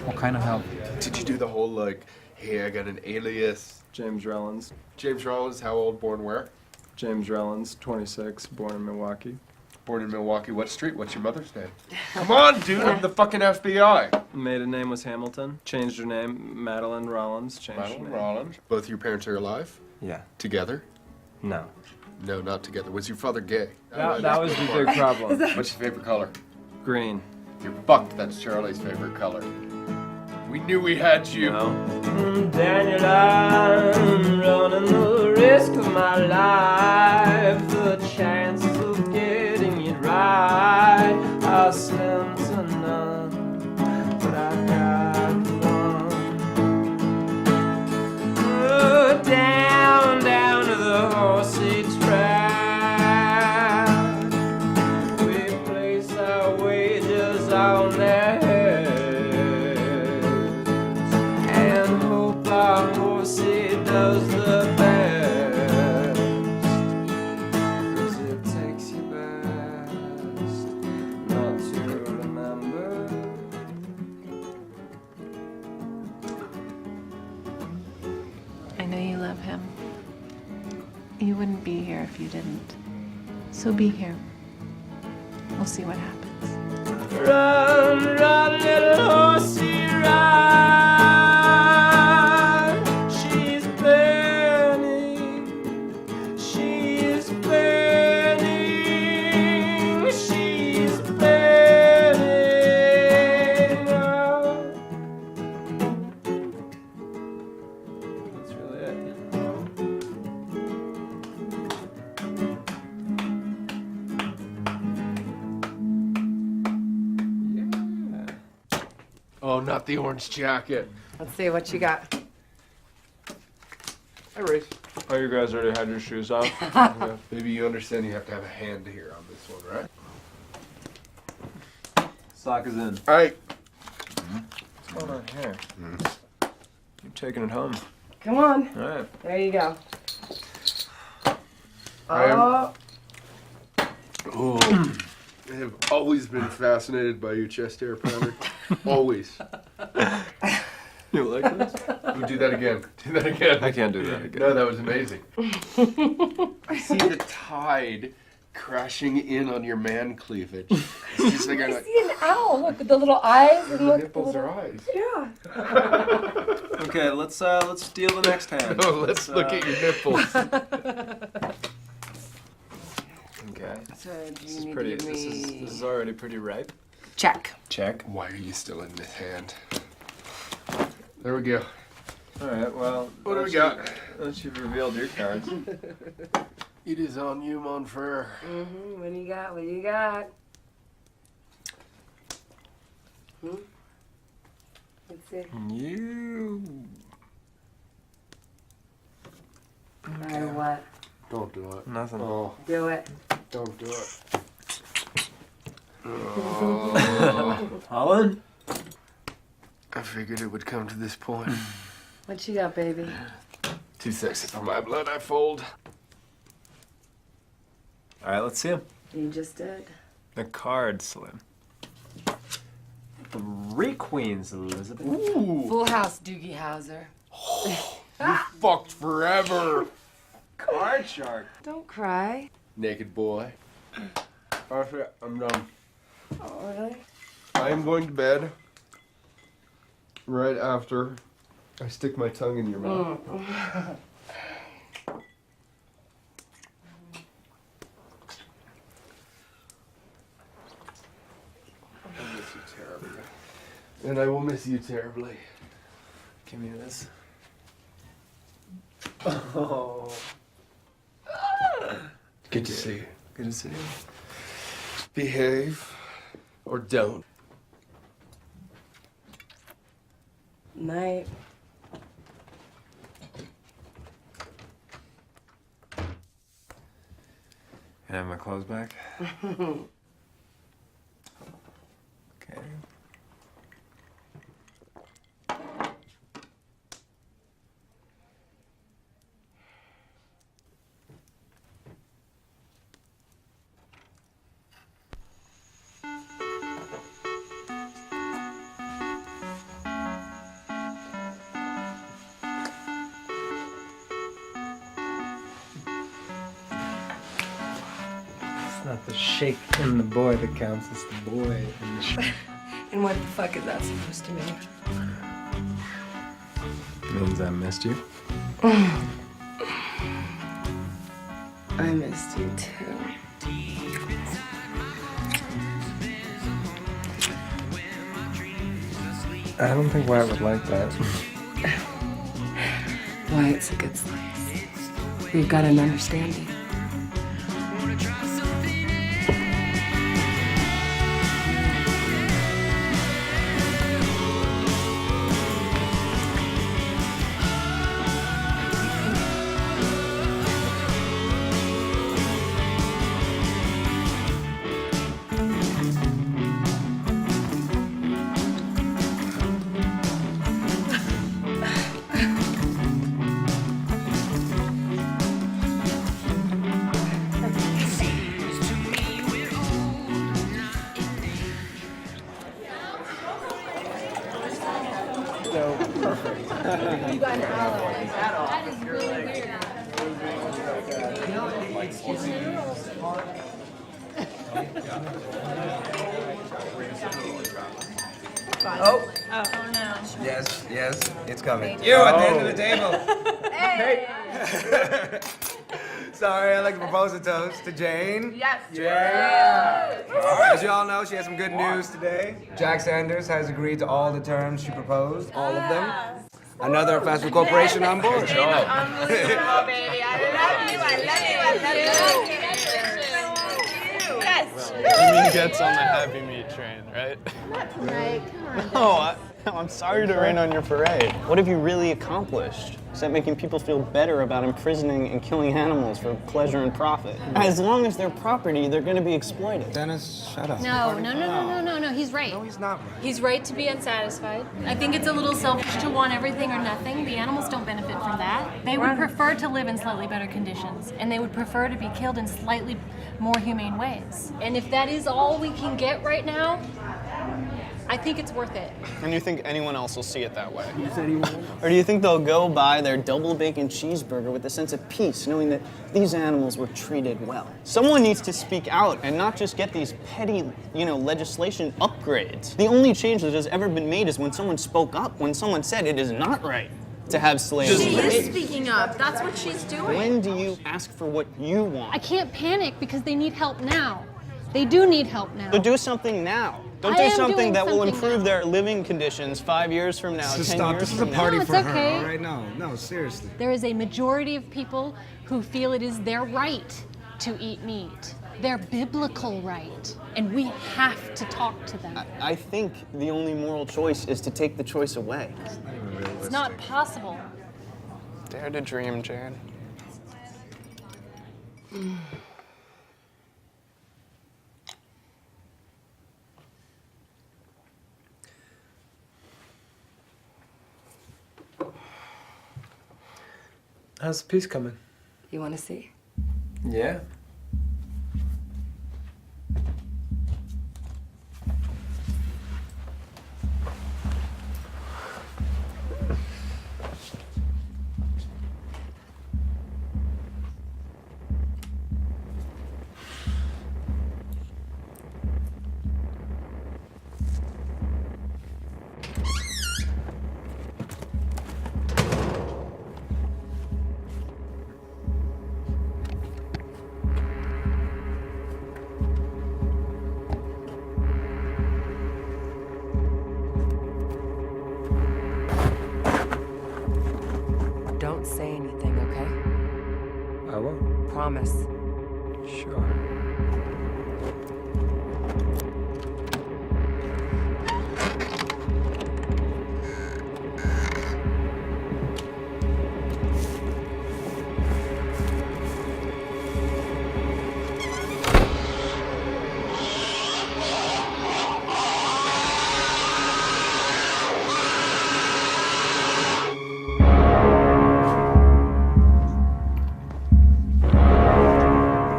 What kind of help? Did you do the whole, like, hey, I got an alias? James Rellens. James Rollins, how old, born where? James Rellens, 26, born in Milwaukee. Born in Milwaukee. What street? What's your mother's name? Come on, dude, I'm the fucking FBI. Maiden name was Hamilton. Changed her name, Madeline Rollins. Changed her Madeline name. Rollins. Both your parents are alive? Yeah. Together? No. No, not together. Was your father gay? That was the big problem. What's your favorite color? Green. You're fucked. That's Charlie's favorite color. We knew we had you. No. Daniel, I'm running the risk of my life. The chance of getting it right. I'll slim to none, but I got one. Down to the horsey track. We place our wages on their heads and hope our horsey does the best. 'Cause it takes you best not to remember. I know you love him. You wouldn't be here if you didn't. So be here. We'll see what happens. Run, run, little horsey, run. She's burning. She's burning. She's burning. Oh. That's really it. Oh, not the orange jacket. Let's see what you got. Hi, Race. Oh, you guys already had your shoes off? Yeah, maybe you understand you have to have a hand here on this one, right? Sock is in. All right. What's going on here? You're taking it home. Come on. All right. There you go. I am- Oh. Oh, I have always been fascinated by your chest hair pattern. Always. You like this? We'll do that again. Do that again. I can't do that again. No, that was amazing. I see the tide crashing in on your man cleavage. It's just like I see an owl. Look at the little eyes and the look. nipples are eyes. Yeah. Okay, let's deal the next hand. No, let's look at your nipples. Okay. So do This you is need pretty. to give This me... is already pretty ripe. Check. Check. Why are you still in this hand? There we go. All right. Well, What do we got? Once you've revealed your cards. It is on you, mon frere. Mm-hmm. What do you got? What do you got? Let's see. You. Or what? Don't do it. Nothing. Oh, Do it. don't do it. Holland. I figured it would come to this point. What you got, baby? Too sexy for my blood, I fold. All right. Let's see him. You just did. The card, Slim. 3 queens, Elizabeth. Ooh, Full house, Doogie Howser. you fucked forever. Card shark. Don't cry. Naked boy. Okay, I'm done. Oh, really? I am going to bed right after I stick my tongue in your mouth. I miss you terribly. And I will miss you terribly. Give me this. Oh. Good to see you. Good to see you. Behave or don't. Night. Can I have my clothes back? Okay. It's not the shake in the boy that counts, it's the boy in the shake. And what the fuck is that supposed to mean? Means I missed you. I missed you too. I don't think Wyatt would like that. Wyatt's a good slice. We've got an understanding. You got an ally. That is really weird. Oh. Oh no. Yes, yes, it's coming. You at the end of the table. Hey. Sorry, I'd like to propose a toast to Jane. Yes. Jane. As you all know, she has some good news today. Jack Sanders has agreed to all the terms she proposed, all of them. Another fast food corporation on board. Unbelievable, baby. I love you. I love you. I love you. Yes. You mean gets on the Happy Meat train, right? Right, come on. No, I'm sorry to rain on your parade. What have you really accomplished? Except making people feel better about imprisoning and killing animals for pleasure and profit. As long as they're property, they're going to be exploited. Dennis, shut up. No, he's right. No, he's not right. He's right to be unsatisfied. I think it's a little selfish to want everything or nothing. The animals don't benefit from that. They would prefer to live in slightly better conditions, and they would prefer to be killed in slightly more humane ways. And if that is all we can get right now, I think it's worth it. And you think anyone else will see it that way? Or do you think they'll go buy their double bacon cheeseburger with a sense of peace, knowing that these animals were treated well? Someone needs to speak out and not just get these petty, legislation upgrades. The only change that has ever been made is when someone spoke up, when someone said it is not right to have slaves. She is speaking up. That's what she's doing. When do you ask for what you want? I can't panic because they need help now. They do need help now. So do something now. Don't do something that will improve their living conditions 5 years from now, 10 years from now. This is a party No, for it's her, okay. all right? No, seriously. There is a majority of people who feel it is their right to eat meat. Their biblical right. And we have to talk to them. I think the only moral choice is to take the choice away. It's not possible. Dare to dream, Jan. How's the piece coming? You want to see? Yeah. Don't say anything, okay? I won't. Promise. Sure.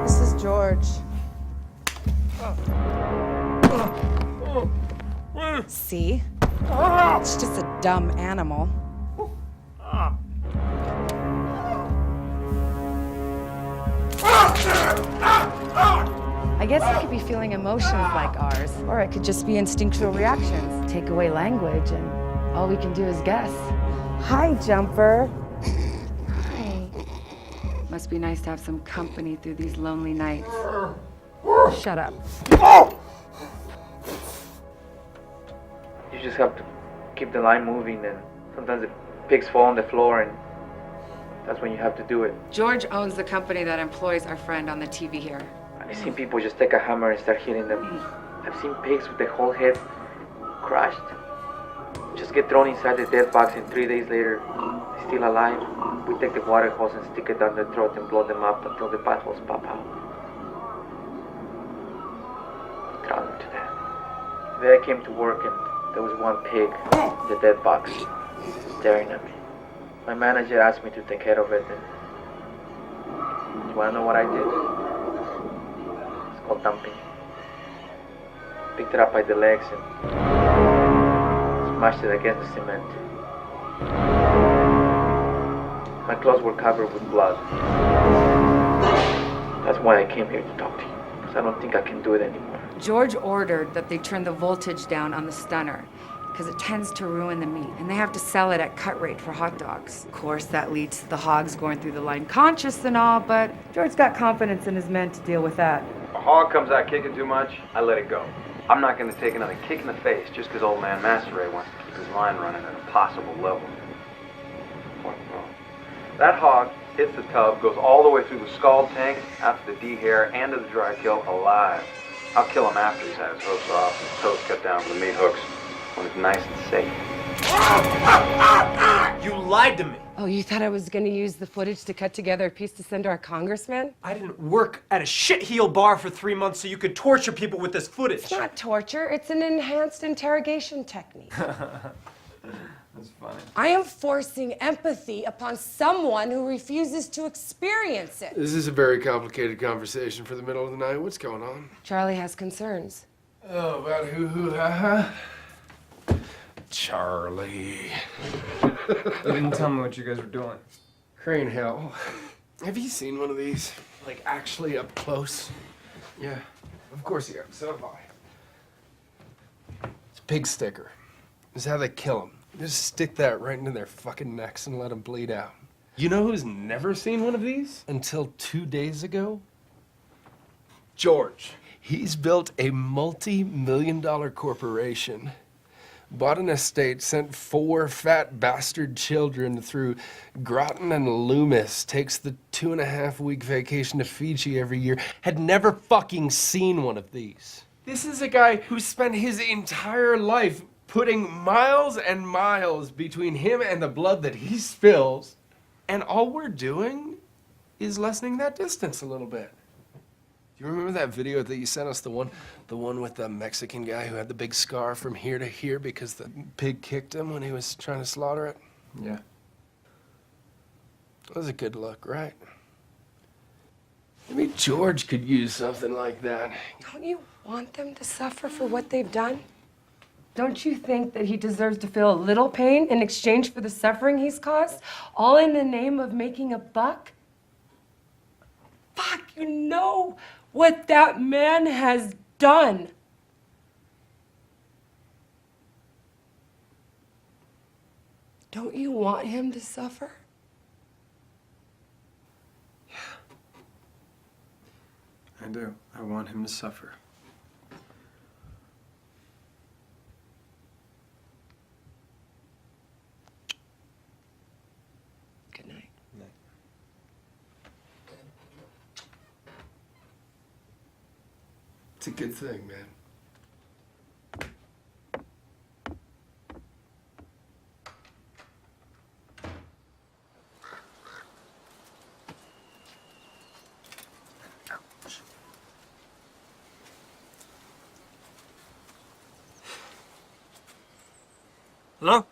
This is George. See? It's just a dumb animal. I guess it could be feeling emotions like ours, or it could just be instinctual reactions. Take away language, and all we can do is guess. Hi, Jumper. Hi. Must be nice to have some company through these lonely nights. Shut up. You just have to keep the line moving, and sometimes the pigs fall on the floor, and that's when you have to do it. George owns the company that employs our friend on the TV here. I've seen people just take a hammer and start hitting them. I've seen pigs with the whole head crushed just get thrown inside the dead box, and 3 days later, they're still alive. We take the water hose and stick it down their throat and blow them up until the buttholes pop out. Drown them to death. Then I came to work, and there was one pig in the dead box staring at me. My manager asked me to take care of it, and you wanna know what I did? It's called dumping. Picked it up by the legs and smashed it against the cement. My clothes were covered with blood. That's why I came here to talk to you, because I don't think I can do it anymore. George ordered that they turn the voltage down on the stunner because it tends to ruin the meat, and they have to sell it at cut rate for hot dogs. Of course, that leads to the hogs going through the line conscious and all, but George's got confidence in his men to deal with that. If a hog comes out kicking too much, I let it go. I'm not going to take another kick in the face just because old man Master Ray wants to keep his line running at a possible level. Well, that hog hits the tub, goes all the way through the scald tank, out to the dehair, and to the dry kill alive. I'll kill him after he's had his hooves off and his toes cut down with the meat hooks when it's nice and safe. You lied to me. Oh, you thought I was gonna use the footage to cut together a piece to send to our congressman? I didn't work at a shitheel bar for 3 months so you could torture people with this footage. It's not torture, it's an enhanced interrogation technique. That's funny. I am forcing empathy upon someone who refuses to experience it. This is a very complicated conversation for the middle of the night. What's going on? Charlie has concerns. Oh, about ha. Charlie. You didn't tell me what you guys were doing. Crane hell. Have you seen one of these? Like, actually up close? Yeah, of course you have. So have I. It's a pig sticker. This is how they kill them. Just stick that right into their fucking necks and let them bleed out. You know who's never seen one of these? Until 2 days ago? George. He's built a multi-million-dollar corporation, bought an estate, sent 4 fat bastard children through Groton and Loomis, takes the 2.5-week vacation to Fiji every year, had never fucking seen one of these. This is a guy who spent his entire life putting miles and miles between him and the blood that he spills, and all we're doing is lessening that distance a little bit. Do you remember that video that you sent us, the one with the Mexican guy who had the big scar from here to here because the pig kicked him when he was trying to slaughter it? Yeah. That was a good look, right? Maybe George could use something like that. Don't you want them to suffer for what they've done? Don't you think that he deserves to feel a little pain in exchange for the suffering he's caused? All in the name of making a buck? Fuck, you know what that man has done. Don't you want him to suffer? I do. I want him to suffer. Good night. It's a good thing, man. Hello?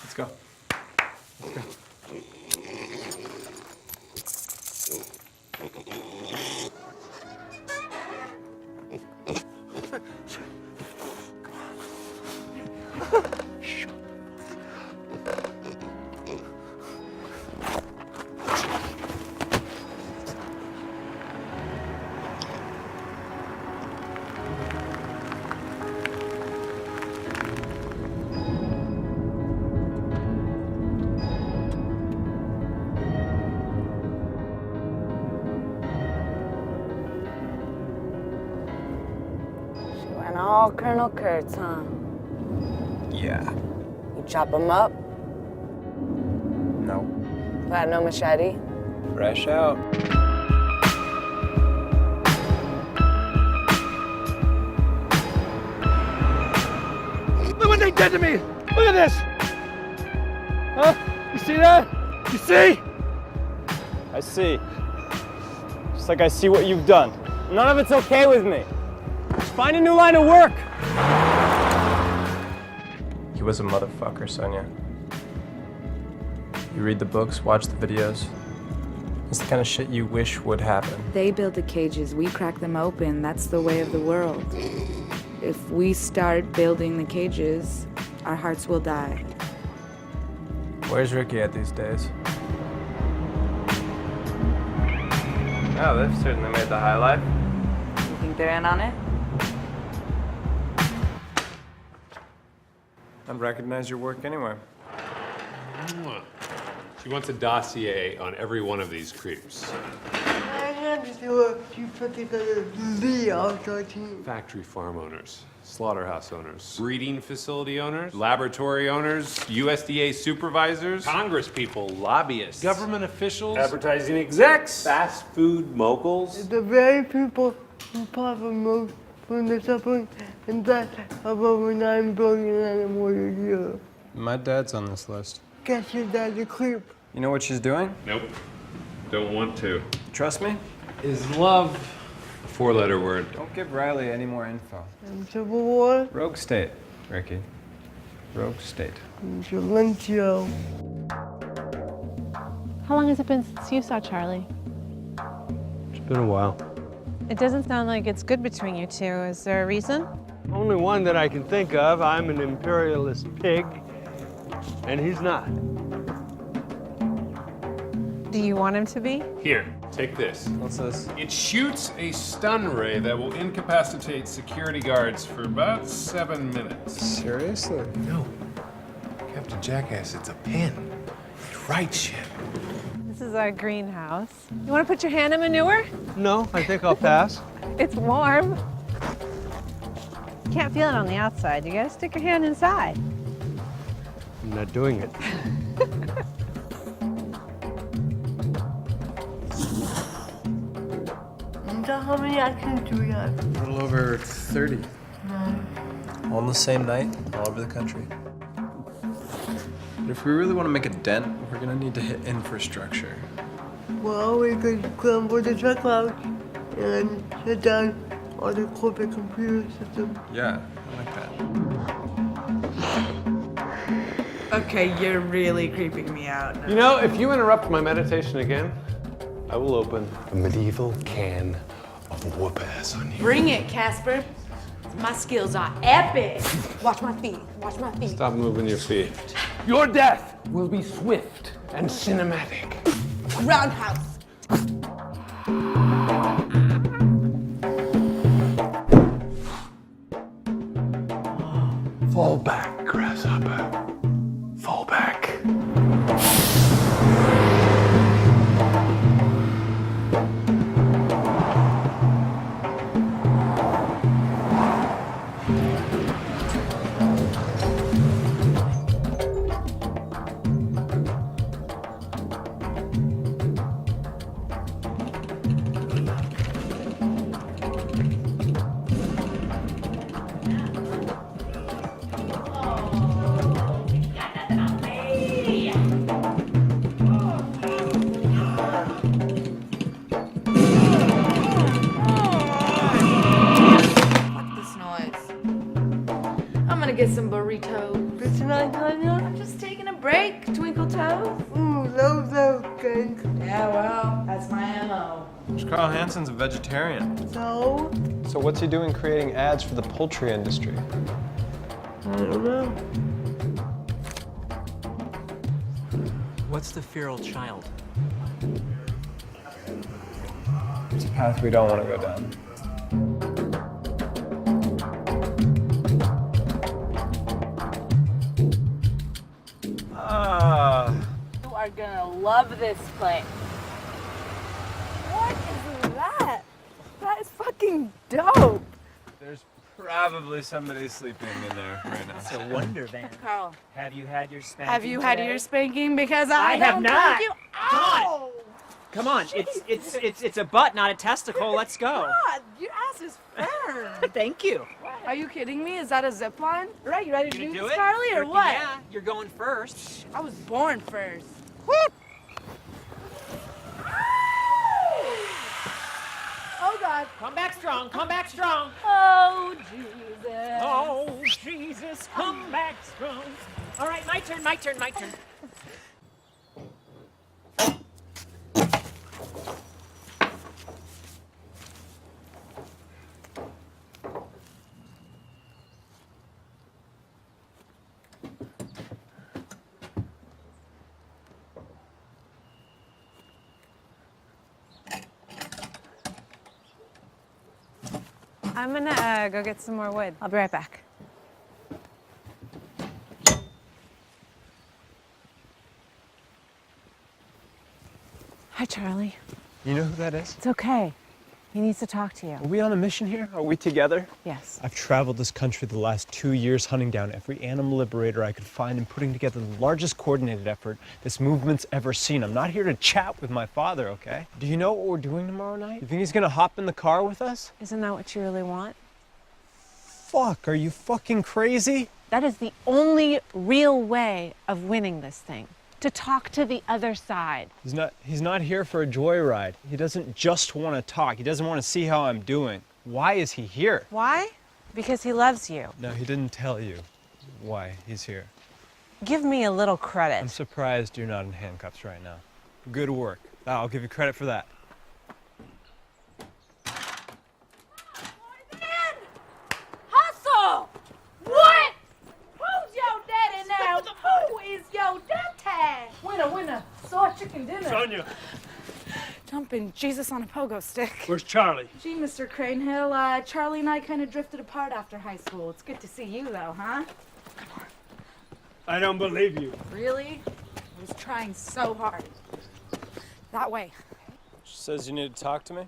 Let's go. Let's go. All Colonel Kurtz, huh? Yeah. You chop him up? No. Got no machete? Fresh out. Look what they did to me! Look at this! Huh? You see that? You see? I see. Just like I see what you've done. None of it's okay with me. Just find a new line of work. He was a motherfucker, Sonia. You read the books, watch the videos. It's the kind of shit you wish would happen. They build the cages, we crack them open. That's the way of the world. If we start building the cages, our hearts will die. Where's Ricky at these days? Oh, they've certainly made the high life. You think they're in on it? I'd recognize your work anywhere. She wants a dossier on every one of these creeps. Factory farm owners, slaughterhouse owners, breeding facility owners, laboratory owners, USDA supervisors, Congress people, lobbyists, government officials, advertising execs, fast food moguls. The very people who profit most from the suffering and death of over 9 billion animals a year. My dad's on this list. Guess your dad's a creep. You know what she's doing? Nope. Don't want to. Trust me? Is love a 4-letter word? Don't give Riley any more info. And Civil War. Rogue state, Ricky. Rogue state. And Silencio. How long has it been since you saw Charlie? It's been a while. It doesn't sound like it's good between you two. Is there a reason? Only one that I can think of. I'm an imperialist pig, and he's not. Do you want him to be? Here, take this. What's this? It shoots a stun ray that will incapacitate security guards for about 7 minutes. Seriously? No. Captain Jackass, it's a pen. It writes shit. This is our greenhouse. You want to put your hand in manure? No, I think I'll pass. It's warm. You can't feel it on the outside. You gotta stick your hand inside. I'm not doing it. How many actions do we have? A little over 30. All on the same night, all over the country. But if we really want to make a dent, we're gonna need to hit infrastructure. Well, we could scramble the truck out and shut down all the corporate computer systems. Yeah, I like that. Okay, you're really creeping me out. You know, if you interrupt my meditation again, I will open a medieval can of whoop ass on you. Bring it, Casper. My skills are epic. Watch my feet. Watch my feet. Stop moving your feet. Your death will be swift and cinematic. Roundhouse. Fall back, grasshopper. Fall back. Get some burrito. It's not I'm just taking a break, Twinkle Toes. Ooh, those cake. Yeah, well, that's my MO. Carl Hansen's a vegetarian. So? So what's he doing creating ads for the poultry industry? I don't know. What's the feral child? It's a path we don't want to go down. You are gonna love this place. What is that? That is fucking dope. There's probably somebody sleeping in there right now. It's a wonder van. Carl, Have you had your spanking? have you had today? your spanking? Because I have don't not. think you. Come on. Ow! Come on, it's a butt, not a testicle. Let's go. God, your ass is firm. Thank you. Are you kidding me? Is that a zip line? Right, you ready to do Do this, it? Carly, or Freaking what? Yeah, you're going first. I was born first. Oh God. Come back strong. Come back strong. Oh Jesus. Oh Jesus, come back strong. All right, my turn. My turn. My turn. I'm gonna go get some more wood. I'll be right back. Hi, Charlie. You know who that is? It's okay. He needs to talk to you. Are we on a mission here? Are we together? Yes. I've traveled this country the last 2 years hunting down every animal liberator I could find and putting together the largest coordinated effort this movement's ever seen. I'm not here to chat with my father, okay? Do you know what we're doing tomorrow night? You think he's gonna hop in the car with us? Isn't that what you really want? Fuck, are you fucking crazy? That is the only real way of winning this thing. To talk to the other side. He's not here for a joyride. He doesn't just want to talk. He doesn't want to see how I'm doing. Why is he here? Why? Because he loves you. No, he didn't tell you why he's here. Give me a little credit. I'm surprised you're not in handcuffs right now. Good work. I'll give you credit for that. Hustle! What? Who's your daddy now? Who is your daddy? Winner, saw chicken dinner. Sonia, Jumping Jesus on a pogo stick. where's Charlie? Gee, Mr. Cranehill, Charlie and I kind of drifted apart after high school. It's good to see you, though, huh? I don't believe you. Really? I was trying so hard. That way. She says you need to talk to me?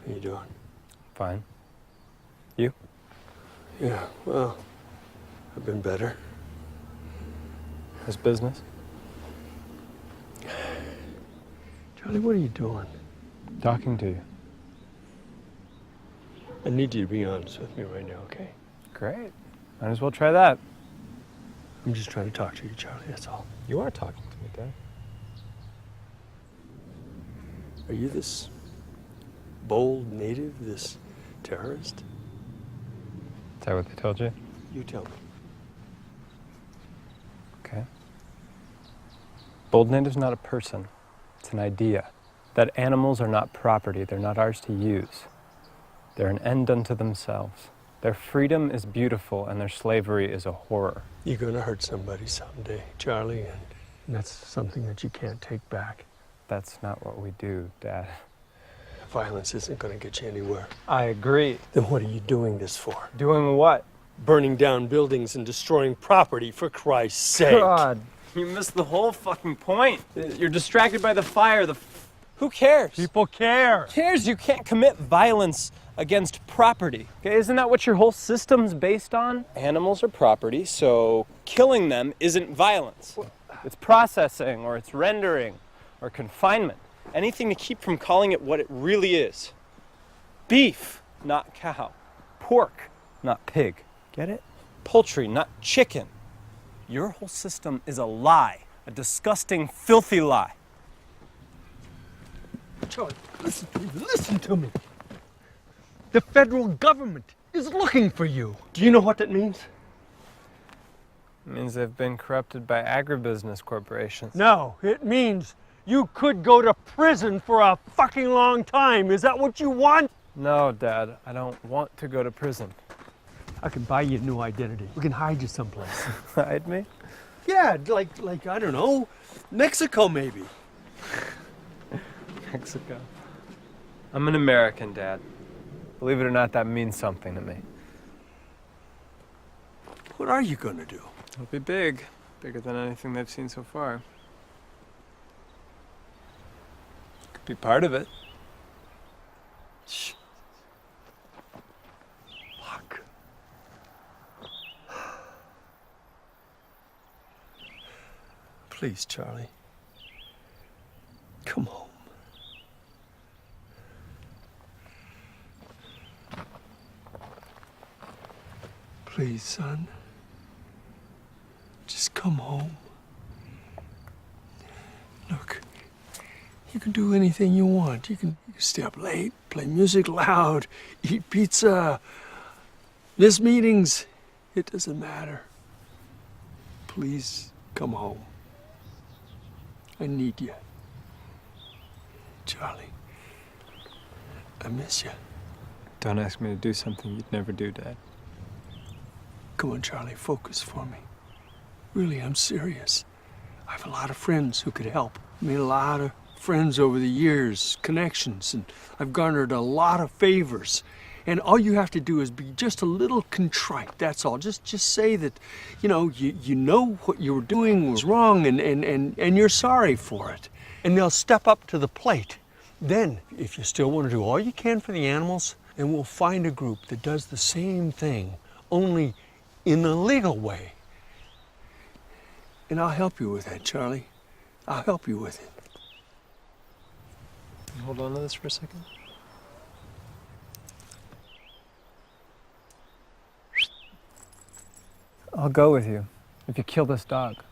How you doing? Fine. You? Yeah, well, I've been better. How's business? Charlie, what are you doing? Talking to you. I need you to be honest with me right now, okay? Great. Might as well try that. I'm just trying to talk to you, Charlie, that's all. You are talking to me, Dad. Are you this bold native, this terrorist? Is that what they told you? You tell me. Okay. Bold native's not a person. It's an idea. That animals are not property. They're not ours to use. They're an end unto themselves. Their freedom is beautiful and their slavery is a horror. You're gonna hurt somebody someday, Charlie, and that's something that you can't take back. That's not what we do, Dad. Violence isn't gonna get you anywhere. I agree. Then what are you doing this for? Doing what? Burning down buildings and destroying property, for Christ's sake. God, you missed the whole fucking point. You're distracted by the fire. Who cares? People care. Who cares? You can't commit violence against property. Okay, isn't that what your whole system's based on? Animals are property, so killing them isn't violence. It's processing, or it's rendering, or confinement. Anything to keep from calling it what it really is. Beef, not cow. Pork, not pig. Get it? Poultry, not chicken. Your whole system is a lie. A disgusting, filthy lie. Charlie, listen to me. The federal government is looking for you. Do you know what that means? It means they've been corrupted by agribusiness corporations. No, it means you could go to prison for a fucking long time. Is that what you want? No, Dad, I don't want to go to prison. I can buy you a new identity. We can hide you someplace. Hide me? Yeah, like I don't know, Mexico maybe. Mexico. I'm an American, Dad. Believe it or not, that means something to me. What are you gonna do? It'll be big. Bigger than anything they've seen so far. Could be part of it. Shh. Fuck. Please, Charlie. Come home. Please, son. Just come home. Look, you can do anything you want. You can stay up late, play music loud, eat pizza, miss meetings, It doesn't matter. Please come home. I need you. Charlie, I miss you. Don't ask me to do something you'd never do, Dad. Come on, Charlie, focus for me. Really, I'm serious. I have a lot of friends who could help. I made a lot of friends over the years, connections, and I've garnered a lot of favors. And all you have to do is be just a little contrite, that's all. Just say that, you know what you were doing was wrong and you're sorry for it. And they'll step up to the plate. Then, if you still want to do all you can for the animals, then we'll find a group that does the same thing, only in a legal way. And I'll help you with that, Charlie. I'll help you with it. Hold on to this for a second. I'll go with you if you kill this dog. What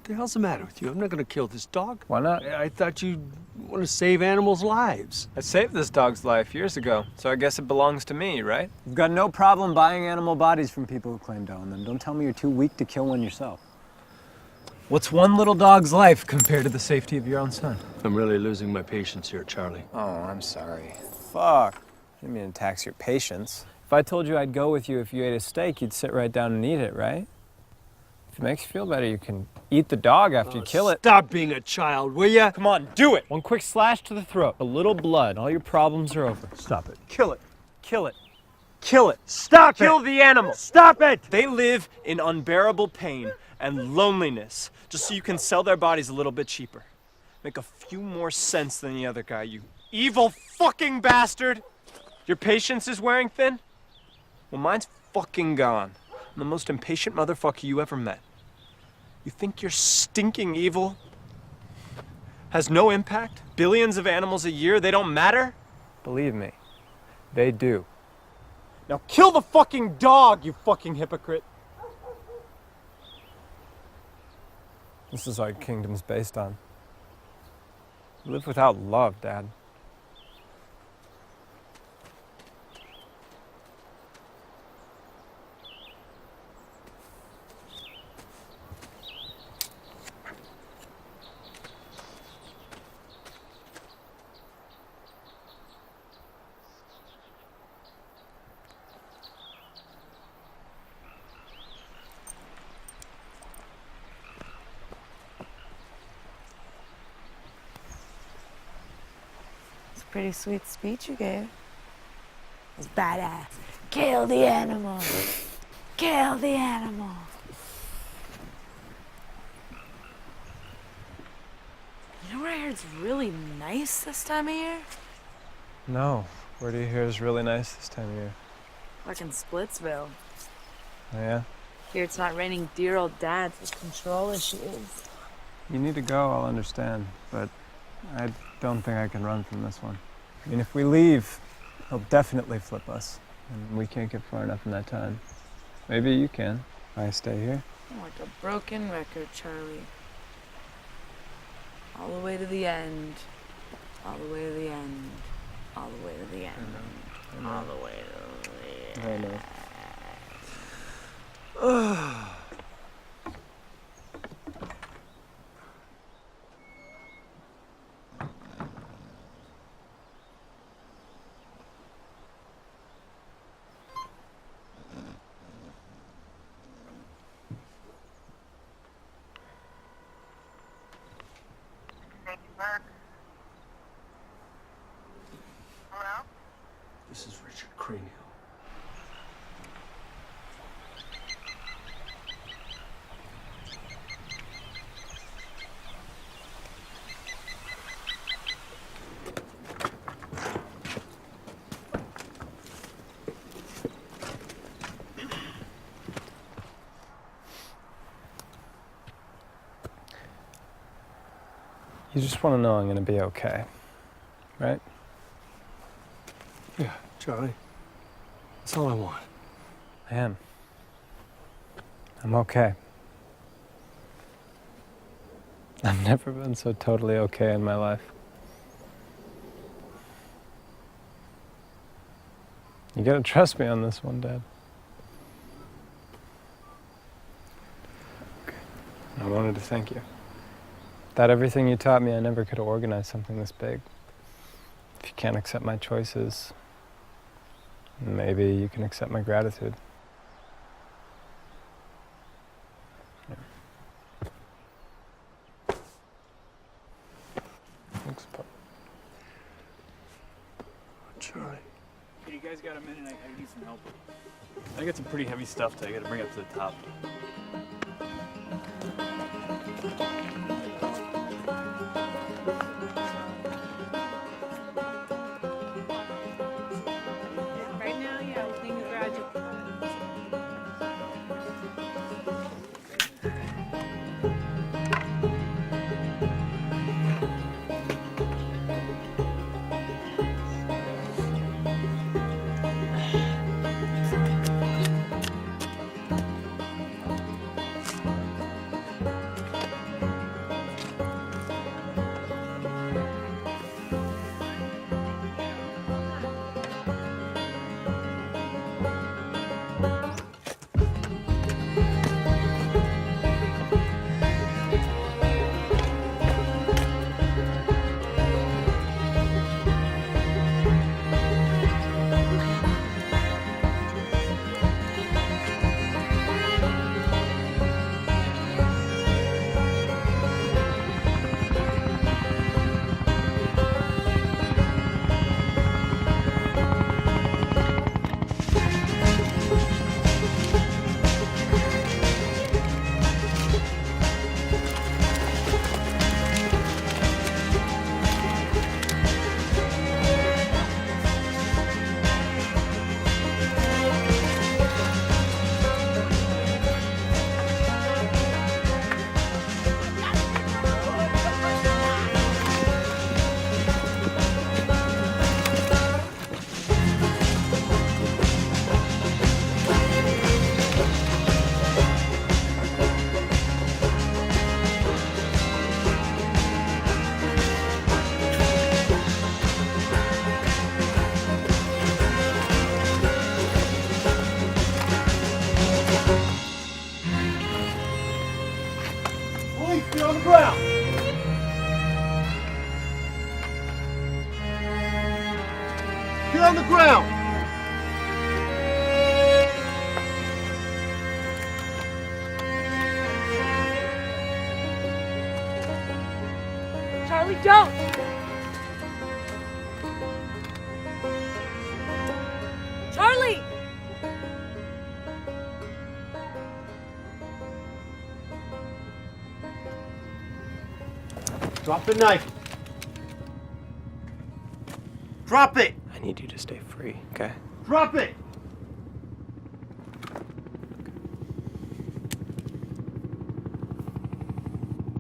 the hell's the matter with you? I'm not gonna kill this dog. Why not? I thought you want to save animals' lives. I saved this dog's life years ago, so I guess it belongs to me, right? You've got no problem buying animal bodies from people who claim to own them. Don't tell me you're too weak to kill one yourself. What's one little dog's life compared to the safety of your own son? I'm really losing my patience here, Charlie. Oh, I'm sorry. Fuck. I didn't mean to tax your patience. If I told you I'd go with you if you ate a steak, you'd sit right down and eat it, right? If it makes you feel better, you can eat the dog after you kill it. Stop being a child, will ya? Come on, do it! One quick slash to the throat, a little blood, all your problems are over. Stop it. Kill it. Kill it. Kill it. Stop Kill it. the animal. Stop it! They live in unbearable pain and loneliness just so you can sell their bodies a little bit cheaper. Make a few more sense than the other guy, you evil fucking bastard! Your patience is wearing thin? Well, mine's fucking gone. I'm the most impatient motherfucker you ever met. You think your stinking evil has no impact? Billions of animals a year, they don't matter? Believe me, they do. Now kill the fucking dog, you fucking hypocrite! This is what our kingdom's based on. You live without love, Dad. Pretty sweet speech you gave. It was badass. Kill the animal. Kill the animal. You know where I heard it's really nice this time of year? No. Where do you hear is really nice this time of year? Like in Splitsville. Oh, yeah? Here it's not raining dear old dads with control issues. You need to go, I'll understand, but I don't think I can run from this one. I mean, if we leave, he'll definitely flip us, and we can't get far enough in that time. Maybe you can. I stay here. Like a broken record, Charlie. All the way to the end. All the way to the end. All the way to the end. I know. All the way to the end. I know. This is Richard Craniel. You just want to know I'm going to be okay, right? Yeah, Charlie. That's all I want. I am. I'm okay. I've never been so totally okay in my life. You gotta trust me on this one, Dad. wanted to thank you. Without everything you taught me, I never could have organized something this big. If you can't accept my choices, maybe you can accept my gratitude. Thanks, Pop. Charlie. Hey, you guys got a minute? I need some help. I got some pretty heavy stuff I gotta bring up to the top. Right now, yeah, we're cleaning the garage. Get on the ground! Get on the ground! Charlie, don't! Charlie! Drop the knife. Drop it! I need you to stay free, okay? Drop it!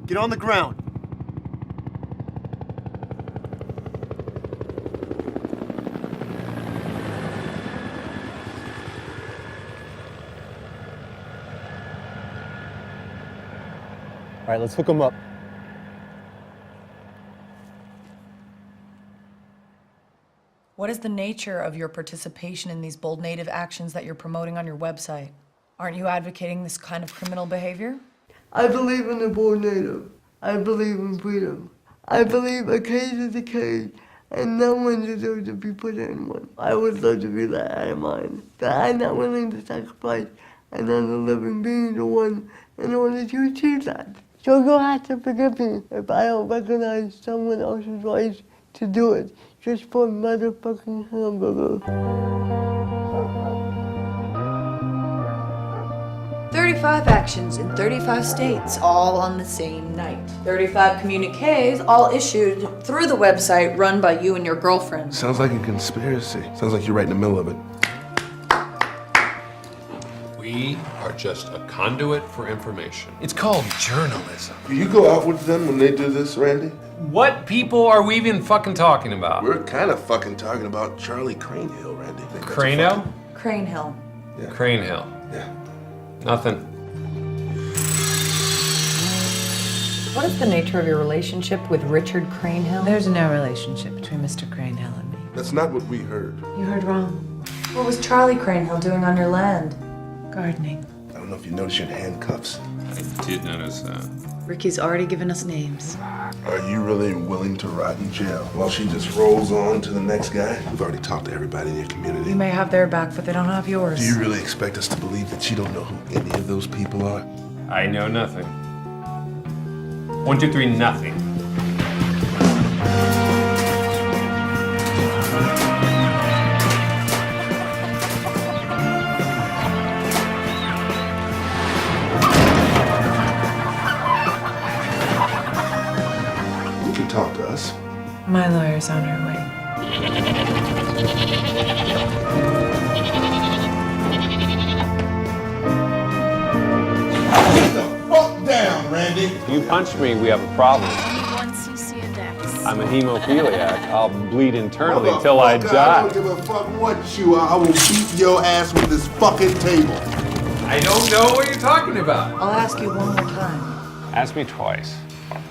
Get on the ground. All right, let's hook them up. What is the nature of your participation in these bold native actions that you're promoting on your website? Aren't you advocating this kind of criminal behavior? I believe in the bold native. I believe in freedom. I believe a cage is a cage, and no one deserves to be put in one. I would love to be that out of mind, that I'm not willing to sacrifice another living being to one in order to achieve that. So you'll have to forgive me if I don't recognize someone else's rights to do it, just for motherfucking hamburger. 35 actions in 35 states, all on the same night. 35 communiques, all issued through the website run by you and your girlfriend. Sounds like a conspiracy. Sounds like you're right in the middle of it. We are just a conduit for information. It's called journalism. Do you go out with them when they do this, Randy? What people are we even fucking talking about? We're kind of fucking talking about Charlie Cranehill, Randy. Cranehill? Crane Hill. Yeah. Cranehill. Yeah. Nothing. What is the nature of your relationship with Richard Crane Hill? There's no relationship between Mr. Crane Hill and me. That's not what we heard. You heard wrong. What was Charlie Crane Hill doing on your land? Gardening. I don't know if you noticed you're in handcuffs. I did notice that. Ricky's already given us names. Are you really willing to rot in jail while she just rolls on to the next guy? We've already talked to everybody in your community. You may have their back, but they don't have yours. Do you really expect us to believe that you don't know who any of those people are? I know nothing. 1, 2, 3, nothing. You can talk to us. My lawyer's on her way. Get the fuck down, Randy. If you punch me, we have a problem. 1 cc of Dex. I'm a hemophiliac. I'll bleed internally till I I die. don't give a fuck what you are. I will beat your ass with this fucking table. I don't know what you're talking about. I'll ask you one more time. Ask me twice.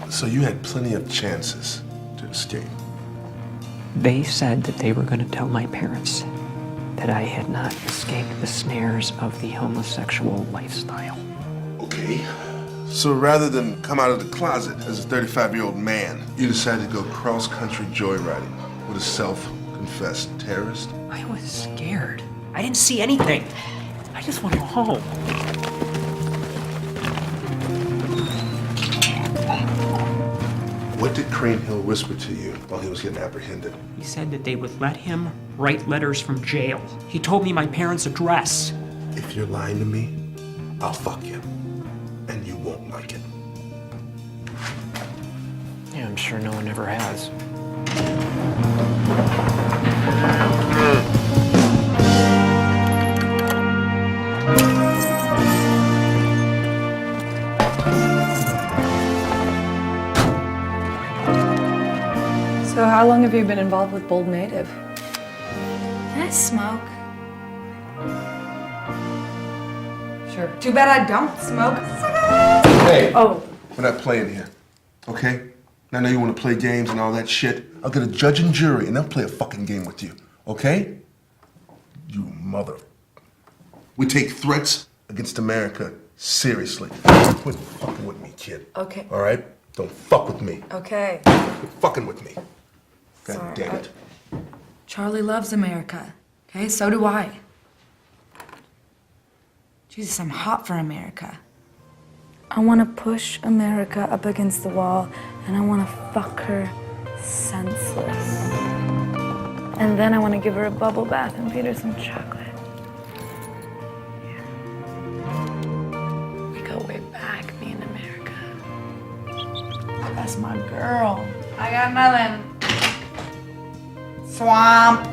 So you had plenty of chances to escape. They said that they were going to tell my parents that I had not escaped the snares of the homosexual lifestyle. Okay. So rather than come out of the closet as a 35-year-old man, you decided to go cross-country joyriding with a self-confessed terrorist? I was scared. I didn't see anything. I just want to go home. What did Crane Hill whisper to you while he was getting apprehended? He said that they would let him write letters from jail. He told me my parents' address. If you're lying to me, I'll fuck you. And you won't like it. Yeah, I'm sure no one ever has. So how long have you been involved with Bold Native? Can I smoke? Sure. Too bad I don't smoke. Hey, Oh. we're not playing here, okay? I know you want to play games and all that shit. I'll get a judge and jury and they'll play a fucking game with you, okay? You mother. We take threats against America seriously. Quit fucking with me, kid. Okay. All right? Don't fuck with me. Okay. Quit fucking with me. God Sorry, damn it. Charlie loves America. Okay, so do I. Jesus, I'm hot for America. I want to push America up against the wall and I want to fuck her senseless. And then I want to give her a bubble bath and feed her some chocolate. We go way back, me and America. That's my girl. I got nothing. Swamp.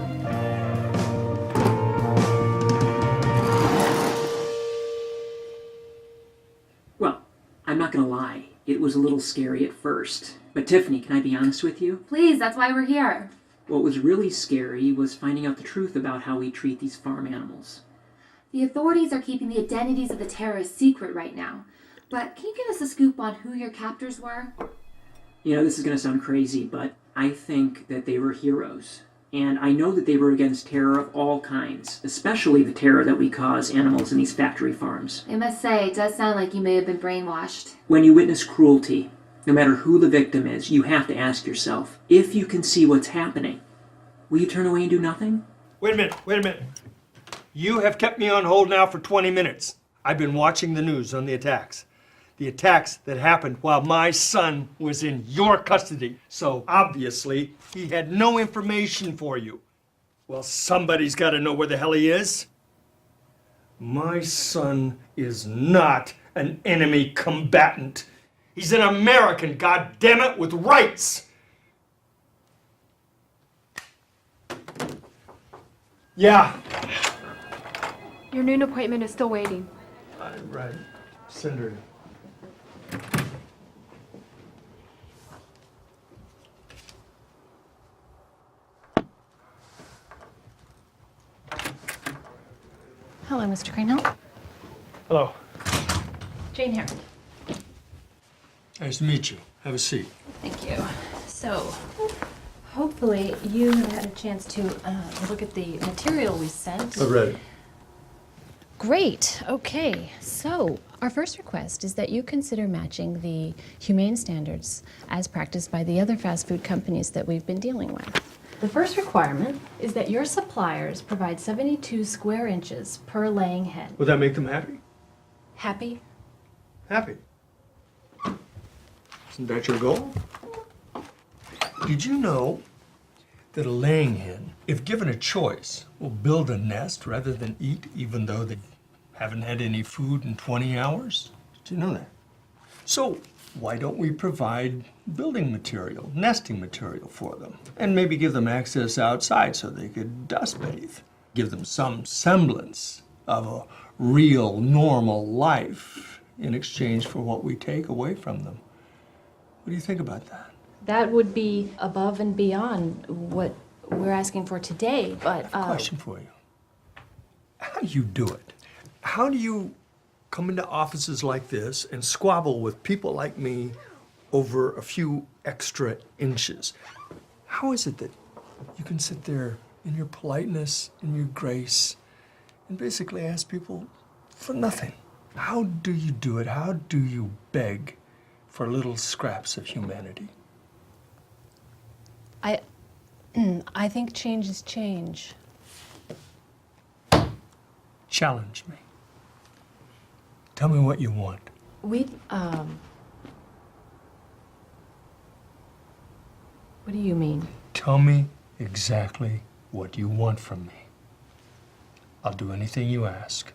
Well, I'm not gonna lie. It was a little scary at first. But Tiffany, can I be honest with you? Please, that's why we're here. What was really scary was finding out the truth about how we treat these farm animals. The authorities are keeping the identities of the terrorists secret right now. But can you give us a scoop on who your captors were? You know, this is gonna sound crazy, but I think that they were heroes. And I know that they were against terror of all kinds, especially the terror that we cause animals in these factory farms. I must say, it does sound like you may have been brainwashed. When you witness cruelty, no matter who the victim is, you have to ask yourself, if you can see what's happening, will you turn away and do nothing? Wait a minute. You have kept me on hold now for 20 minutes. I've been watching the news on the attacks. The attacks that happened while my son was in your custody. So obviously, he had no information for you. Well, somebody's got to know where the hell he is. My son is not an enemy combatant. He's an American, goddammit, with rights. Yeah. Your noon appointment is still waiting. Right. Send her. Hello, Mr. Greenhill. Hello. Jane here. Nice to meet you. Have a seat. Thank you. So, hopefully you have had a chance to look at the material we sent. I read it. Great. Okay. So, our first request is that you consider matching the humane standards as practiced by the other fast food companies that we've been dealing with. The first requirement is that your suppliers provide 72 square inches per laying hen. Would that make them happy? Happy? Happy. Isn't that your goal? Did you know that a laying hen, if given a choice, will build a nest rather than eat, even though they haven't had any food in 20 hours? Did you know that? So why don't we provide building material, nesting material for them, and maybe give them access outside so they could dust bathe? Give them some semblance of a real, normal life in exchange for what we take away from them. What do you think about that? That would be above and beyond what we're asking for today, but... I have a question for you. How do you do it? How do you come into offices like this and squabble with people like me over a few extra inches? How is it that you can sit there in your politeness, in your grace, and basically ask people for nothing? How do you do it? How do you beg for little scraps of humanity? I think change is change. Challenge me. Tell me what you want. What do you mean? Tell me exactly what you want from me. I'll do anything you ask.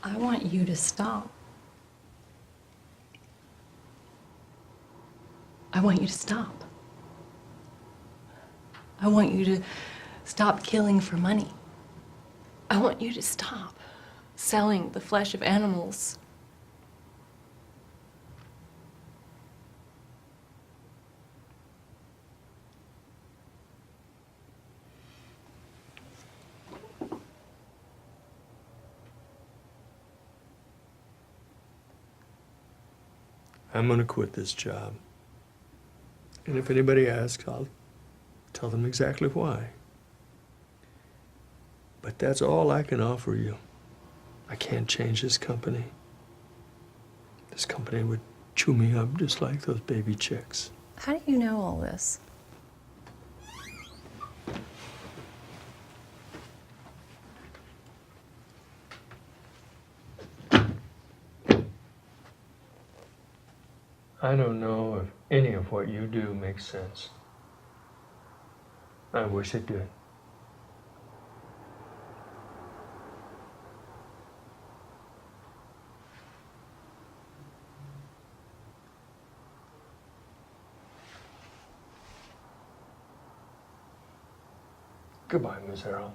I want you to stop. I want you to stop. I want you to stop killing for money. I want you to stop selling the flesh of animals. I'm gonna quit this job. And if anybody asks, I'll tell them exactly why. But that's all I can offer you. I can't change this company. This company would chew me up just like those baby chicks. How do you know all this? I don't know if any of what you do makes sense. I wish it did. Goodbye, Miss Harold.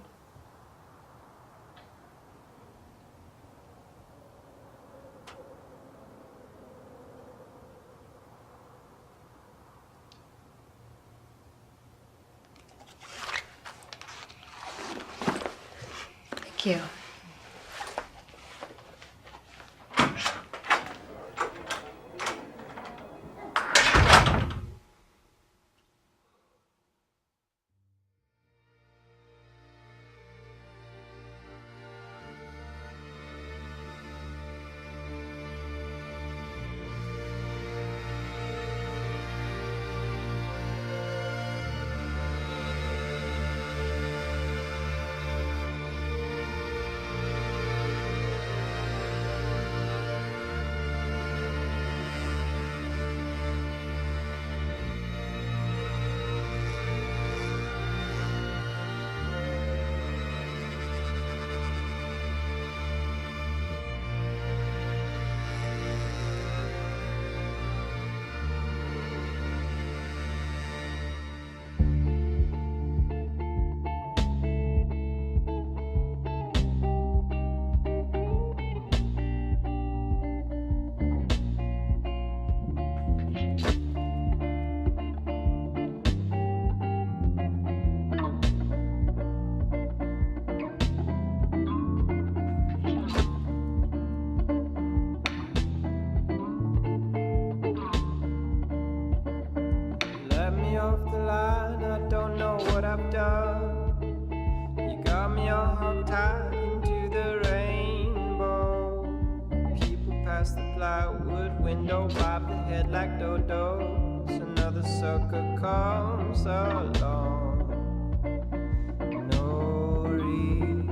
Thank you. plywood window, bob the head like dodos. Another sucker comes along. No reason,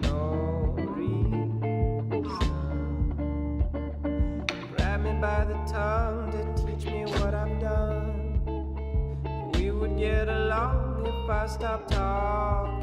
no reason. Grab me by the tongue to teach me what I've done. We would get along if I stopped talking.